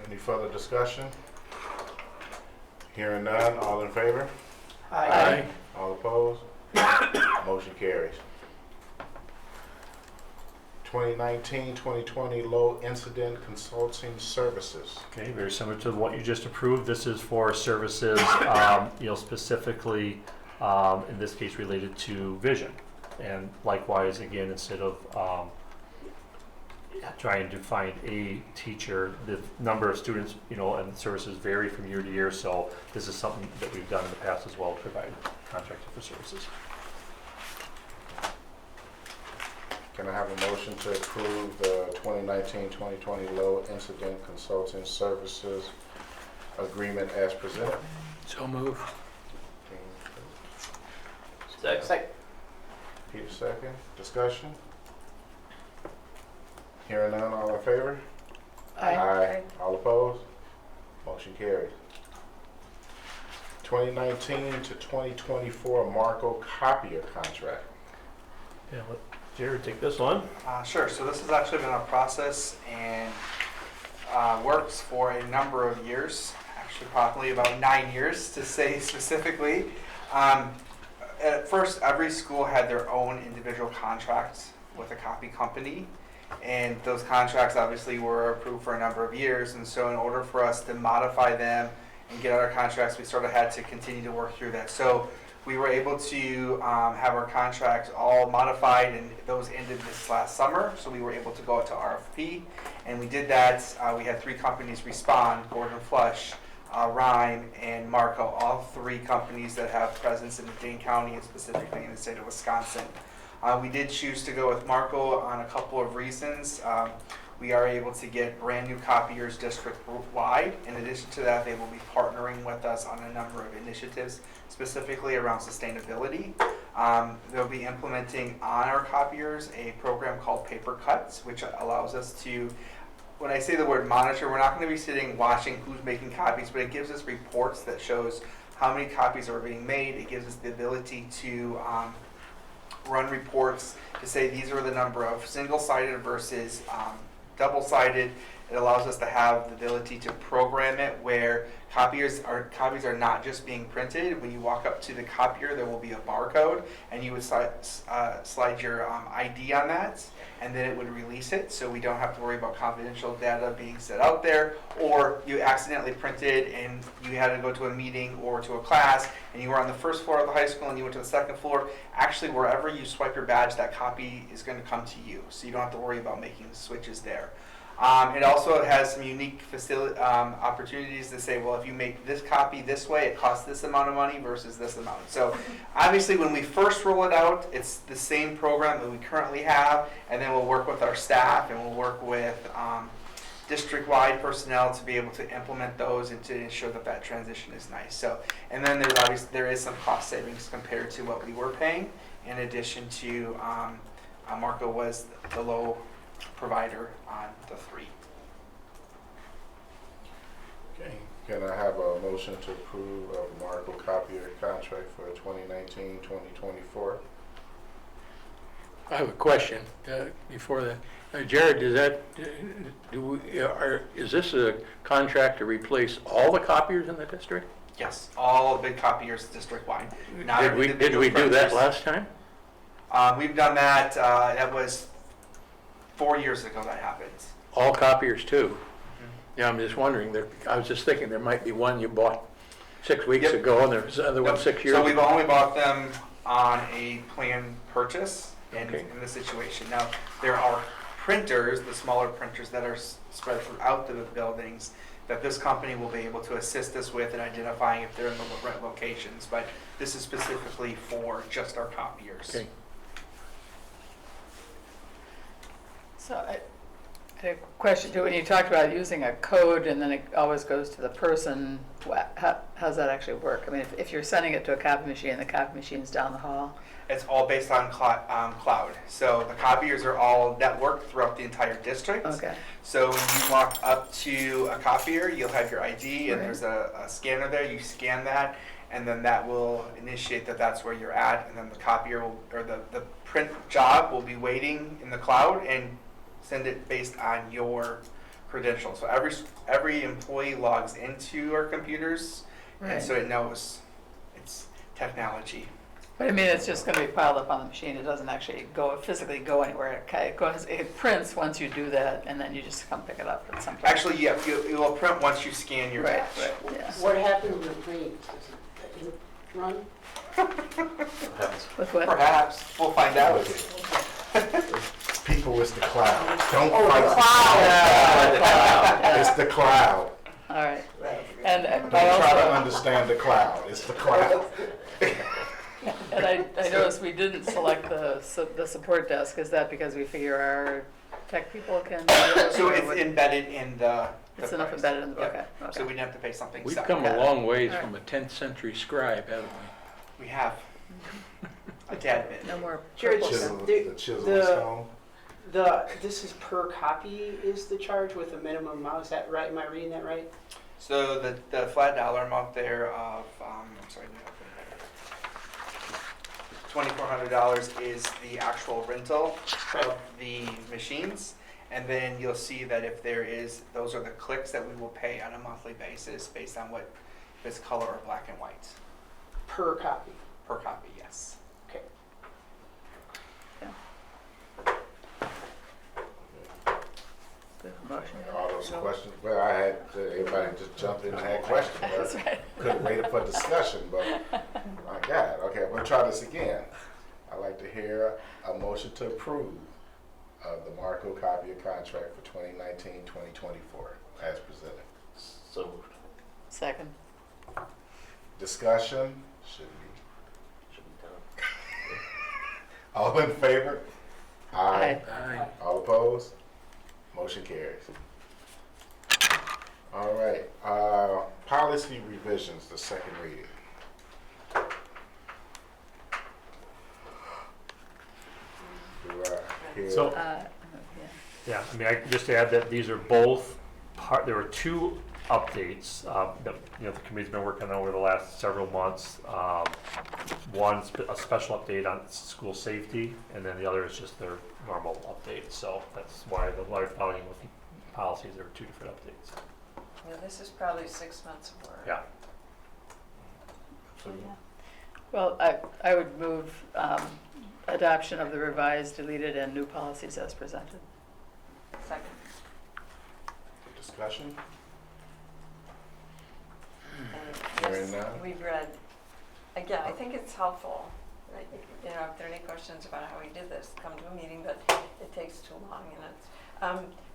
Any further discussion? Hearing none, all in favor? Aye. All opposed? Motion carries. 2019-2020 low incident consulting services. Okay, very similar to what you just approved. This is for services, specifically, in this case, related to vision. And likewise, again, instead of trying to find a teacher, the number of students, and services vary from year to year. So this is something that we've done in the past as well, provide contracted for services. Can I have a motion to approve the 2019-2020 low incident consulting services agreement as presented? So move. Second. Peter second. Discussion? Hearing none, all in favor? Aye. All opposed? Motion carries. 2019 to 2024 Marco copier contract. Yeah, let Jared take this one. Sure. So this has actually been a process and works for a number of years, actually probably about 9 years to say specifically. At first, every school had their own individual contracts with a copy company, and those contracts obviously were approved for a number of years, and so in order for us to modify them and get other contracts, we sort of had to continue to work through that. So we were able to have our contracts all modified, and those ended this last summer. So we were able to go out to RFP, and we did that. We had 3 companies respond: Gordon Flush, Rhyme, and Marco. All 3 companies that have presence in Dane County and specifically in the state of Wisconsin. We did choose to go with Marco on a couple of reasons. We are able to get brand new copiers district-wide. In addition to that, they will be partnering with us on a number of initiatives, specifically around sustainability. They'll be implementing on our copiers a program called Paper Cuts, which allows us to, when I say the word monitor, we're not going to be sitting watching who's making copies, but it gives us reports that shows how many copies are being made. It gives us the ability to run reports to say these are the number of single-sided versus double-sided. It allows us to have the ability to program it where copies are not just being printed. When you walk up to the copier, there will be a barcode, and you would slide your ID on that, and then it would release it, so we don't have to worry about confidential data being set out there, or you accidentally printed and you had to go to a meeting or to a class, and you were on the first floor of the high school and you went to the second floor. Actually, wherever you swipe your badge, that copy is going to come to you, so you don't have to worry about making switches there. It also has some unique opportunities to say, well, if you make this copy this way, it costs this amount of money versus this amount. So obviously, when we first roll it out, it's the same program that we currently have, and then we'll work with our staff and we'll work with district-wide personnel to be able to implement those and to ensure that that transition is nice. So, and then there is some cost savings compared to what we were paying, in addition to Marco was the low provider on the 3. Okay, can I have a motion to approve of Marco copier contract for 2019-2024? I have a question before that. Jared, does that, is this a contract to replace all the copiers in the district? Yes, all big copiers district-wide. Not Did we do individual that printers. last time? We've done that, that was 4 years ago that happened. All copiers too? Yeah, I'm just wondering, I was just thinking there might be one you bought 6 weeks Yep. ago and there's another one Nope. 6 years So ago. we've only bought them on a planned purchase Okay. in this situation. Now, there are printers, the smaller printers that are spread throughout the buildings, that this company will be able to assist us with in identifying if they're in the right locations. But this is specifically for just our copiers. Okay. So I had a question too. When you talked about using a code and then it always goes to the person, how's that actually work? I mean, if you're sending it to a copy machine, the copy machine's down the hall. It's all based on cloud. So the copiers are all networked throughout the entire district. Okay. So when you walk up to a copier, you'll have your ID and Right. there's a scanner there. You scan that, and then that will initiate that that's where you're at. And then the copier will, or the print job will be waiting in the cloud and send it based on your credentials. So every employee logs into our computers, and so it knows. It's technology. But I mean, it's just going to be piled up on the machine. It doesn't actually physically go anywhere. It prints once you do that, and then you just come pick it up at some point. Actually, yeah, it will print once you scan your Right, batch. right, yeah. What happens with the plane? Does it run? With what? Perhaps we'll find out. People, it's the cloud. Don't Oh, fight the It's the cloud. All right. Right. And Don't I try to also, understand the cloud. It's the cloud. and I noticed we didn't select the support desk. Is that because we figure our tech people can? do it, So or it's what? embedded in the It's enough price. embedded in the, Yeah. okay. So we didn't have to pay something We've separate. come a long ways All right. from a 10th century scribe, haven't we? We have a tad bit. No more. Jared, purple. Chisel, The- the chisel the- stone. This is per copy is the charge with a minimum amount, is that right? Am I reading that right? So the flat dollar amount there of $2,400 is the actual rental of the machines. And then you'll see that if those are the clicks that we will pay on a monthly basis based on if it's color or black and white. Per copy? Per copy, yes. Okay. Good motion. All those questions, well, I had, everybody just jumped in and had questions. That's right. Couldn't wait for discussion, but my God, okay, I'm gonna try this again. I'd like to hear a motion to approve of the Marco copier contract for 2019-2024 as presented. So moved. Second. Discussion, should Should be done. all in favor? Aye. Aye. All opposed? Motion carries. All right, policy revisions, the second reading. Do I hear? So- Yeah. Yeah, I mean, just to add that these are both there were two updates that, the committee's been working on over the last several months. One, a special update on school safety, and then the other is just their normal update. So that's why the large volume of policies, there were two different updates. Yeah, this is probably 6 months of work. Yeah. So, Well, I would move adoption of the revised, deleted, and new policies as presented. Second. discussion? And Hearing yes, none. we've read, again, I think it's helpful. Like, you know, if there are any questions about how we did this, come to a meeting, but it takes too long and it's,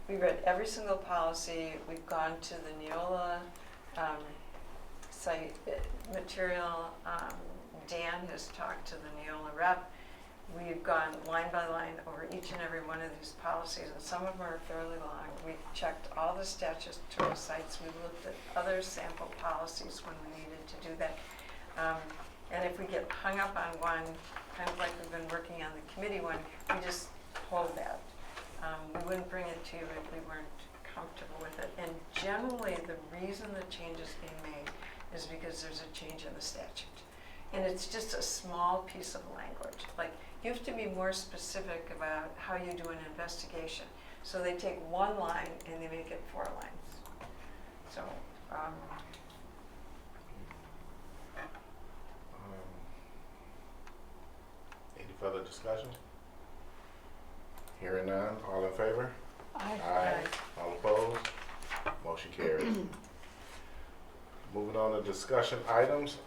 we read every single policy. We've gone to the Neola site material. Dan has talked to the Neola rep. We've gone line by line over each and every one of these policies, and some of them are fairly long. We've checked all the statutory sites. We looked at other sample policies when we needed to do that. And if we get hung up on one, kind of like we've been working on the committee one, we just hold that. We wouldn't bring it to you if we weren't comfortable with it. And generally, the reason the change is being made is because there's a change in the statute. And it's just a small piece of language. Like, you have to be more specific about how you do an investigation. So they take one line and they make it 4 lines. So, Any further discussion? Hearing none, all in favor? Aye. All opposed? Motion carries. Moving on to discussion items,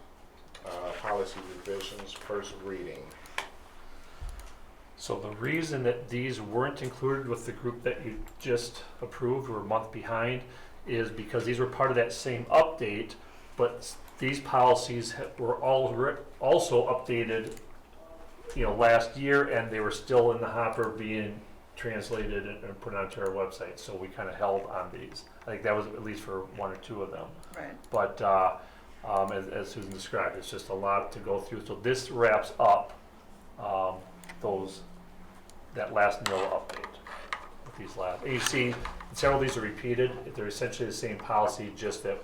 policy revisions, first reading. So the reason that these weren't included with the group that you just approved, or a month behind, is because these were part of that same update, but these policies were also updated, last year, and they were still in the hopper being translated and put onto our website. So we kind of held on these. I think that was at least for 1 or 2 of them. Right. But as Susan described, it's just a lot to go through. So this wraps up that last NOAA update with these last. And you see, several of these are repeated. They're essentially the same policy, just that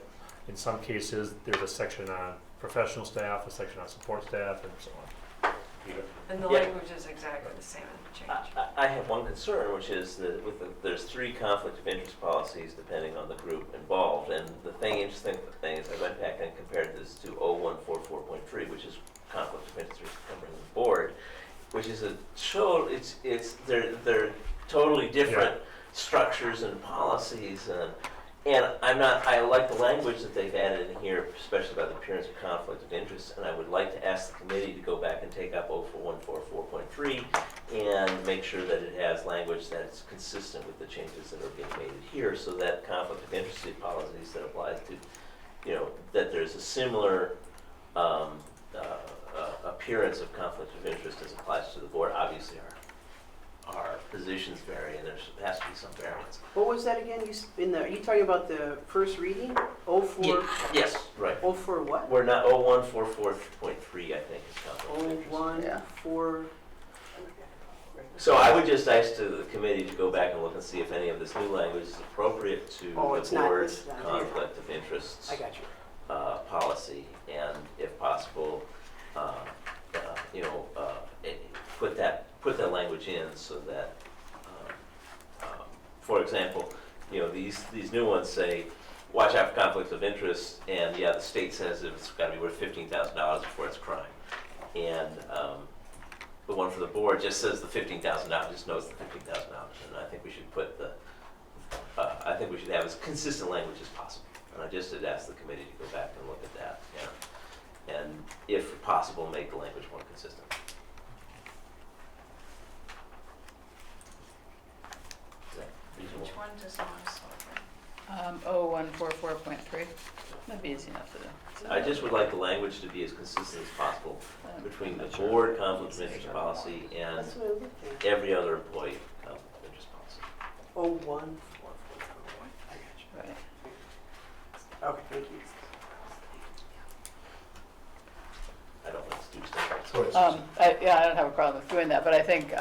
in some cases there's a section on professional staff, a section on support staff, and so on. Peter? and the Yeah. language is exactly the same change. I have one concern, which is that there's 3 conflict of interest policies depending on the group involved. And the interesting thing is I went back and compared this to 0144.3, which is conflict of interest covering the board, which is they're totally different structures and policies, and I like the language that they've added in here, especially about the appearance of conflict of interest, and I would like to ask the committee to go back and take up 0144.3 and make sure that it has language that's consistent with the changes that are being made here, so that conflict of interest policies that applies to, that there's a similar appearance of conflict of interest as applies to the board. Obviously, our positions vary, and there has to be some variance. What was that again? Are you talking about the first reading? 04? Yes, right. 04 what? We're not, 0144.3, I think, is conflict of interest. 0144. So I would just ask to the committee to go back and look and see if any of this new language is appropriate to the Oh, it's not board's listed on here. conflict of interests I got you. policy, and if possible, put that language in so that, for example, these new ones say, watch out for conflict of interest, and the state says it's got to be worth $15,000 before it's a crime, and the one for the board just says the $15,000, just knows the $15,000, and I think we should I think we should have as consistent language as possible. And I just did ask the committee to go back and look at that, and if possible, make the language more consistent. Is that reasonable? Which one does Lois offer? 0144.3. That'd be easy enough to do. I just would like the language to be as consistent as possible between the board conflict of interest policy and That's what I looked at. every other employee conflict of interest policy. 0144. I got you. Right. Okay, thank you. I don't like to do standards. I don't have a problem with doing that, but I think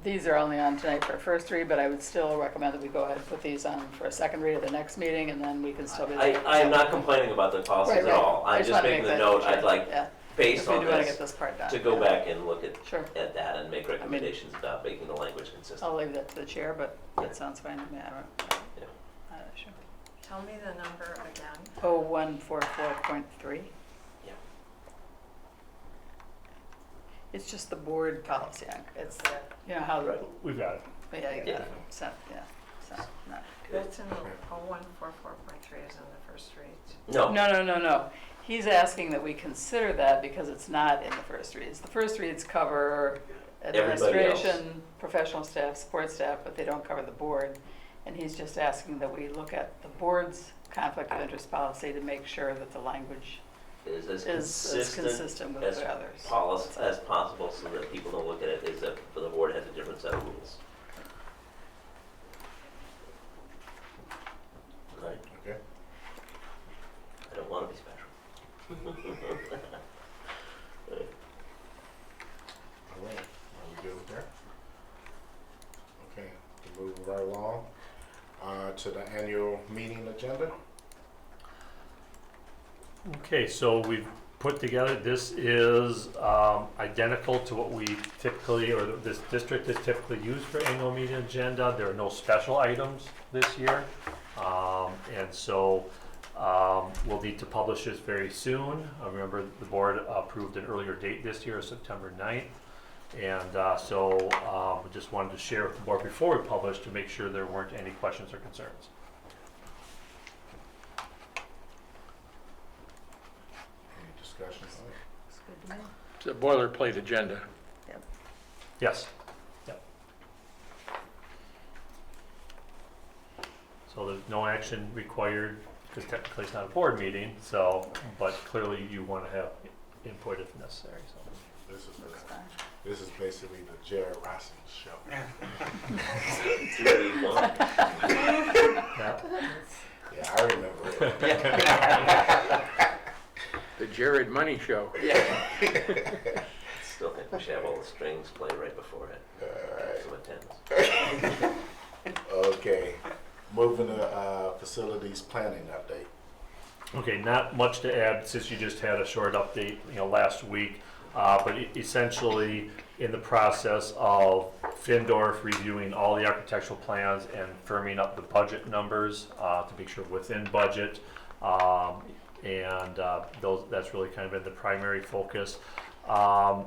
these are only on tonight for a first read, but I would still recommend that we go ahead and put these on for a second read at the next meeting, and then we can still be. I am not complaining about the policies Right, at all. I I'm just just wanna making make the that note, clear. I'd like, Yeah. based If we on do want to this, get this part done. to go yeah. back and look Sure. at that and make recommendations about making the language consistent. I'll leave that to the chair, but Yeah. that sounds fine to me. I don't, Yeah. sure. Tell me the number again. 0144.3. Yeah. It's just the board policy. It's, how, Right. We've got it. yeah, you Yeah. got it. So, not. That's in the 0144.3 is in the first read. No, No. He's asking that we consider that because it's not in the first reads. The first reads cover administration, professional staff, support staff, but they don't cover the board. And he's just asking that we look at the board's conflict of interest policy to make sure that the language Is as is consistent with as the others. as possible, so that people don't look at it as if the board has a different set of rules. Right? Okay. I don't want to be special. All right, are we good with that? Okay, we're moving right along to the annual meeting agenda. Okay, so we've put together, this is identical to what we typically, or this district is typically used for annual meeting agenda. There are no special items this year. And so we'll need to publish this very soon. Remember, the board approved an earlier date this year, September 9th. And so we just wanted to share with the board before we publish to make sure there weren't any questions or concerns. Any discussion on it? It's good to me. It's a boilerplate agenda. Yes. Yep. So there's no action required because technically it's not a board meeting. So, but clearly you want to have input if necessary. So. This is basically the Jared Rossing show. Yeah. Yeah, I remember it. The Jared Money Show. Still think we should have all the strings play right before it. All right. Some attendance. Okay, moving to facilities planning update. Okay, not much to add since you just had a short update, last week. But essentially, in the process of Findorf reviewing all the architectural plans and firming up the budget numbers to make sure within budget, that's really kind of been the primary focus. A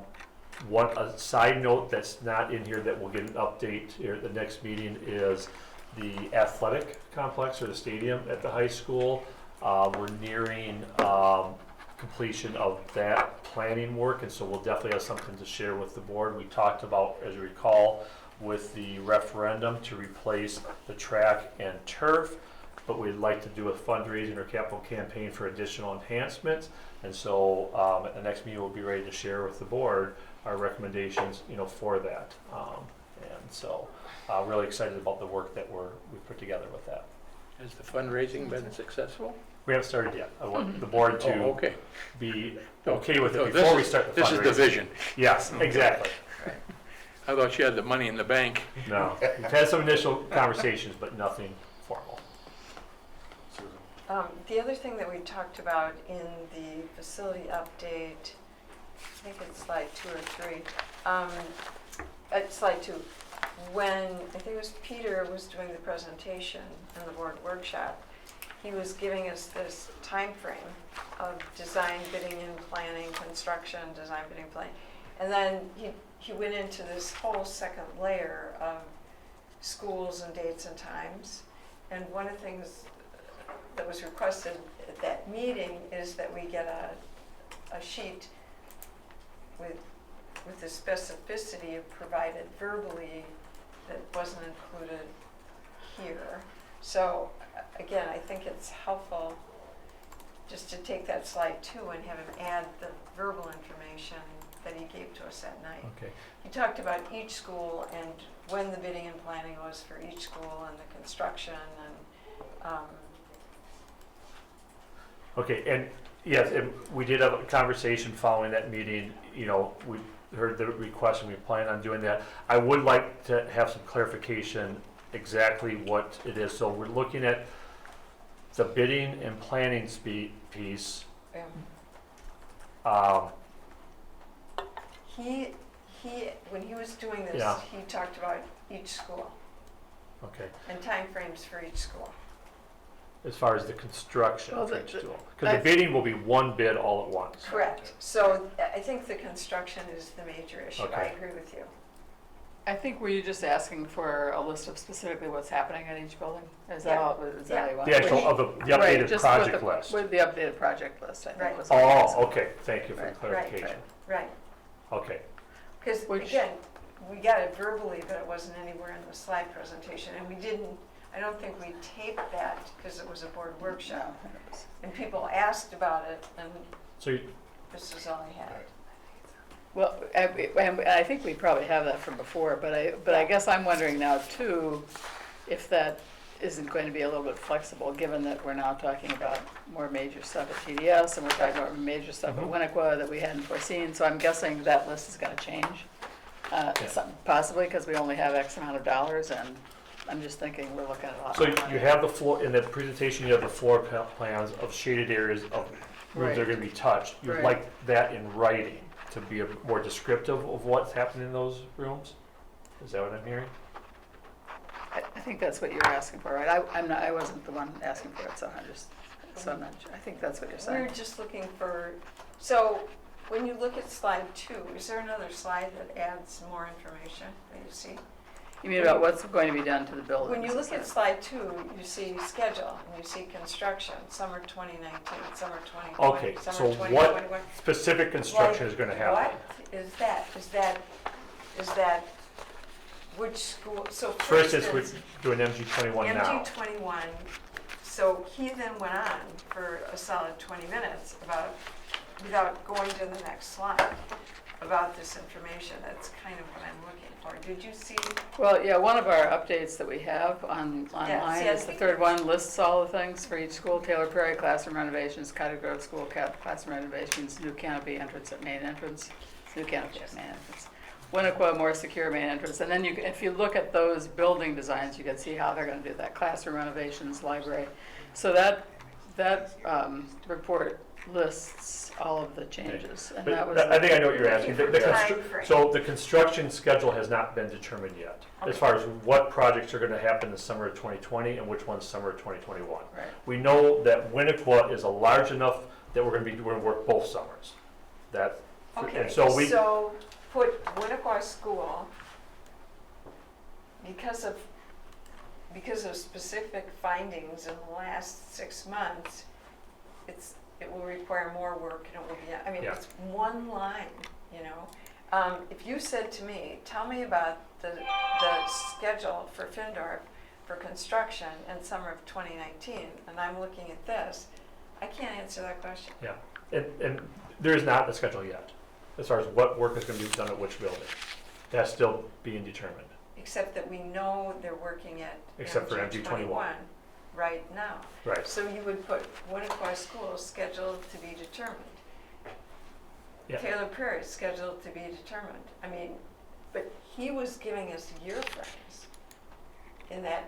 side note that's not in here that we'll get an update here at the next meeting is the athletic complex or the stadium at the high school. We're nearing completion of that planning work, and so we'll definitely have something to share with the board. We talked about, as you recall, with the referendum to replace the track and turf, but we'd like to do a fundraising or capital campaign for additional enhancements. And so at the next meeting, we'll be ready to share with the board our recommendations, for that. And so really excited about the work that we've put together with that. Has the fundraising been successful? We haven't started yet. I want the board to okay. be okay with it No, before we start the fundraising. This is the vision. Yes, exactly. I thought you had the money in the bank. No, we've had some initial conversations, but nothing formal. Susan? The other thing that we talked about in the facility update, I think it's slide 2 or 3, at slide 2, when I think it was Peter was doing the presentation in the board workshop, he was giving us this time frame of design, bidding and planning, construction, design, bidding, planning. And then he went into this whole second layer of schools and dates and times. And one of the things that was requested at that meeting is that we get a sheet with the specificity of provided verbally that wasn't included here. So again, I think it's helpful just to take that slide 2 and have him add the verbal information that he gave to us that night. Okay. He talked about each school and when the bidding and planning was for each school and the construction and Okay, and yes, and we did have a conversation following that meeting. We heard the request and we plan on doing that. I would like to have some clarification exactly what it is. So we're looking at the bidding and planning piece. he when he was doing this, Yeah. he talked about each school Okay, and timeframes for each school. as far as the construction Well, of the- each school. Because the bidding will be one bid all at once. Correct. So I think the construction is the major issue. I Okay. agree with you. I think were you just asking for a list of specifically what's happening at each building? Is that Yeah. all, is that how you want The it? actual, of the Right, updated just project with the, list. with the updated project list, I Right. think was what I was Oh, okay, thank you for the Right, right, clarification. Right. Okay, Because Which- again, we got it verbally, but it wasn't anywhere in the slide presentation, and we didn't, I don't think we taped that because it was a board workshop. And people asked about it, and So you, this is all I had. Well, and I think we probably have that from before, but I guess I'm wondering now too, if that isn't going to be a little bit flexible, given that we're now talking about more major stuff at TDS, and we're talking about major stuff at Winnequa that we hadn't foreseen, so I'm guessing that list is gonna change. Possibly, because we only have X amount of dollars, and I'm just thinking we're looking at a lot so more money. you have the floor, in the presentation, you have the floor plans of shaded areas of rooms that are gonna be touched. You'd Right. like that in writing to be more descriptive of what's happening in those rooms? Is that what I'm hearing? I think that's what you're asking for, right? I wasn't the one asking for it, so I'm not sure. I think that's what you're We were saying. just looking for, so when you look at slide 2, is there another slide that adds more information that you see? You mean about what's going to be done to the buildings? When you look is at it? slide 2, you see schedule, and you see construction, summer 2019, summer 2020, Okay, summer so 2021. what specific construction is gonna happen? What is that? Is that which school, so For instance, we're doing MG 21 now. MG 21, so he then went on for a solid 20 minutes about, without going to the next slide, about this information. That's kind of what I'm looking for. Did you see? Well, yeah, one of our updates that we have online see, is the third one, lists all the things for each school. Taylor Prairie classroom renovations, Cottage Grove School classroom renovations, new canopy entrance at main entrance, new canopy at main entrance. Winnequa, more secure main entrance. And then you, if you look at those building designs, you can see how they're gonna do that. Classroom renovations, library. So that report lists all of the changes. And But that was. I think I know what you're asking. Time frame. So the construction schedule has not been determined yet, as far as what projects are gonna happen the summer of 2020 and which ones summer of 2021. Right. We know that Winnequa is a large enough that we're gonna work both summers. That, Okay, and so we, so put Winnequa School, because of specific findings in the last 6 months, it will require more work, and it will be, I mean, Yeah. it's one line, you know? If you said to me, tell me about the schedule for Findorf for construction in summer of 2019, and I'm looking at this, I can't answer that question. yeah, and there is not a schedule yet, as far as what work is gonna be done at which building. That's still being determined. Except that we know they're working at Except for MG 21. right now. Right. So you would put Winnequa School scheduled to be determined. Yeah. Taylor Prairie scheduled to be determined. I mean, but he was giving us year frames in that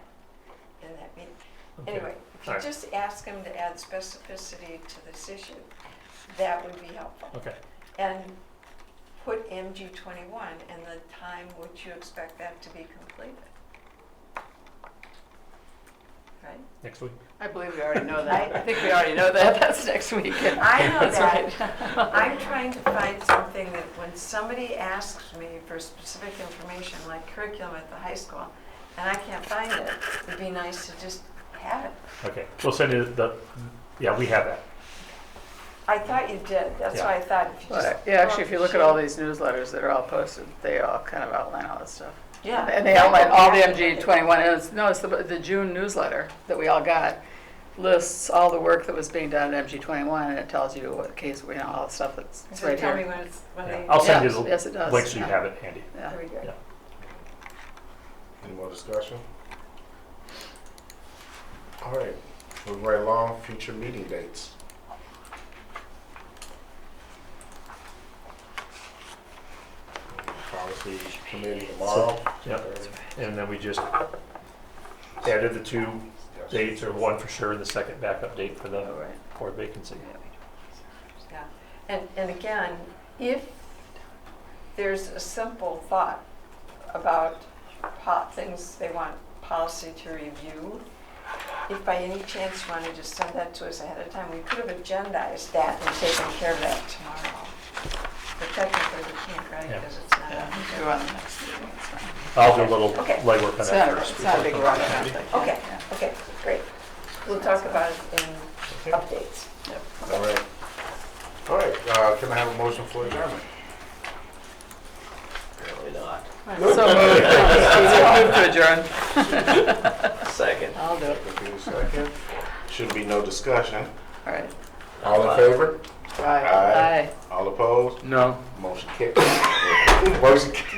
meeting. Okay. Anyway, if you Alright. just ask him to add specificity to this issue, that would be helpful. Okay, And put MG 21 and the time which you expect that to be completed. Right? next week. I believe we already know that. I think we already know that. That's next week. I know That's that. right. I'm trying to find something that when somebody asks me for specific information, like curriculum at the high school, and I can't find it, it'd be nice to just have it. Okay, we'll send you yeah, we have that. I thought you did, that's why I thought if you just. Yeah, actually, if you look at all these newsletters that are all posted, they all kind of outline all this stuff. Yeah. And they outline all the MG 21, and it's the June newsletter that we all got lists all the work that was being done at MG 21, and it tells you what case, you know, all the stuff that's it's So right tell me here. when Yeah. they. I'll send Yeah, you the yes, it does. link so you Yeah. have it handy. Yeah. Very good. Yeah. Any more discussion? All right, moving right along, future meeting dates. Policy committee tomorrow. Yep, and then we just added the two dates, or one for sure, and the second backup date for the Oh, right. board vacancy. Yeah, and again, if there's a simple thought about things they want policy to review, if by any chance you want to just send that to us ahead of time, we could have agendized that and taken care of that tomorrow. But technically we can't, right, Yeah. because it's not. Yeah, we can do it on the next meeting, it's fine. I'll do a little Okay. legwork on It's that not, first. it's not a big before rush, coming I back. don't think. Okay, Yeah. okay, great. We'll talk about it in updates. All right. All right, can I have a motion for adjournment? Apparently not. So moved. Move to adjourn. Second. I'll do it. Second, second. Should be no discussion. All right. All in favor? Aye. All opposed? No. Motion carries. Motion carries.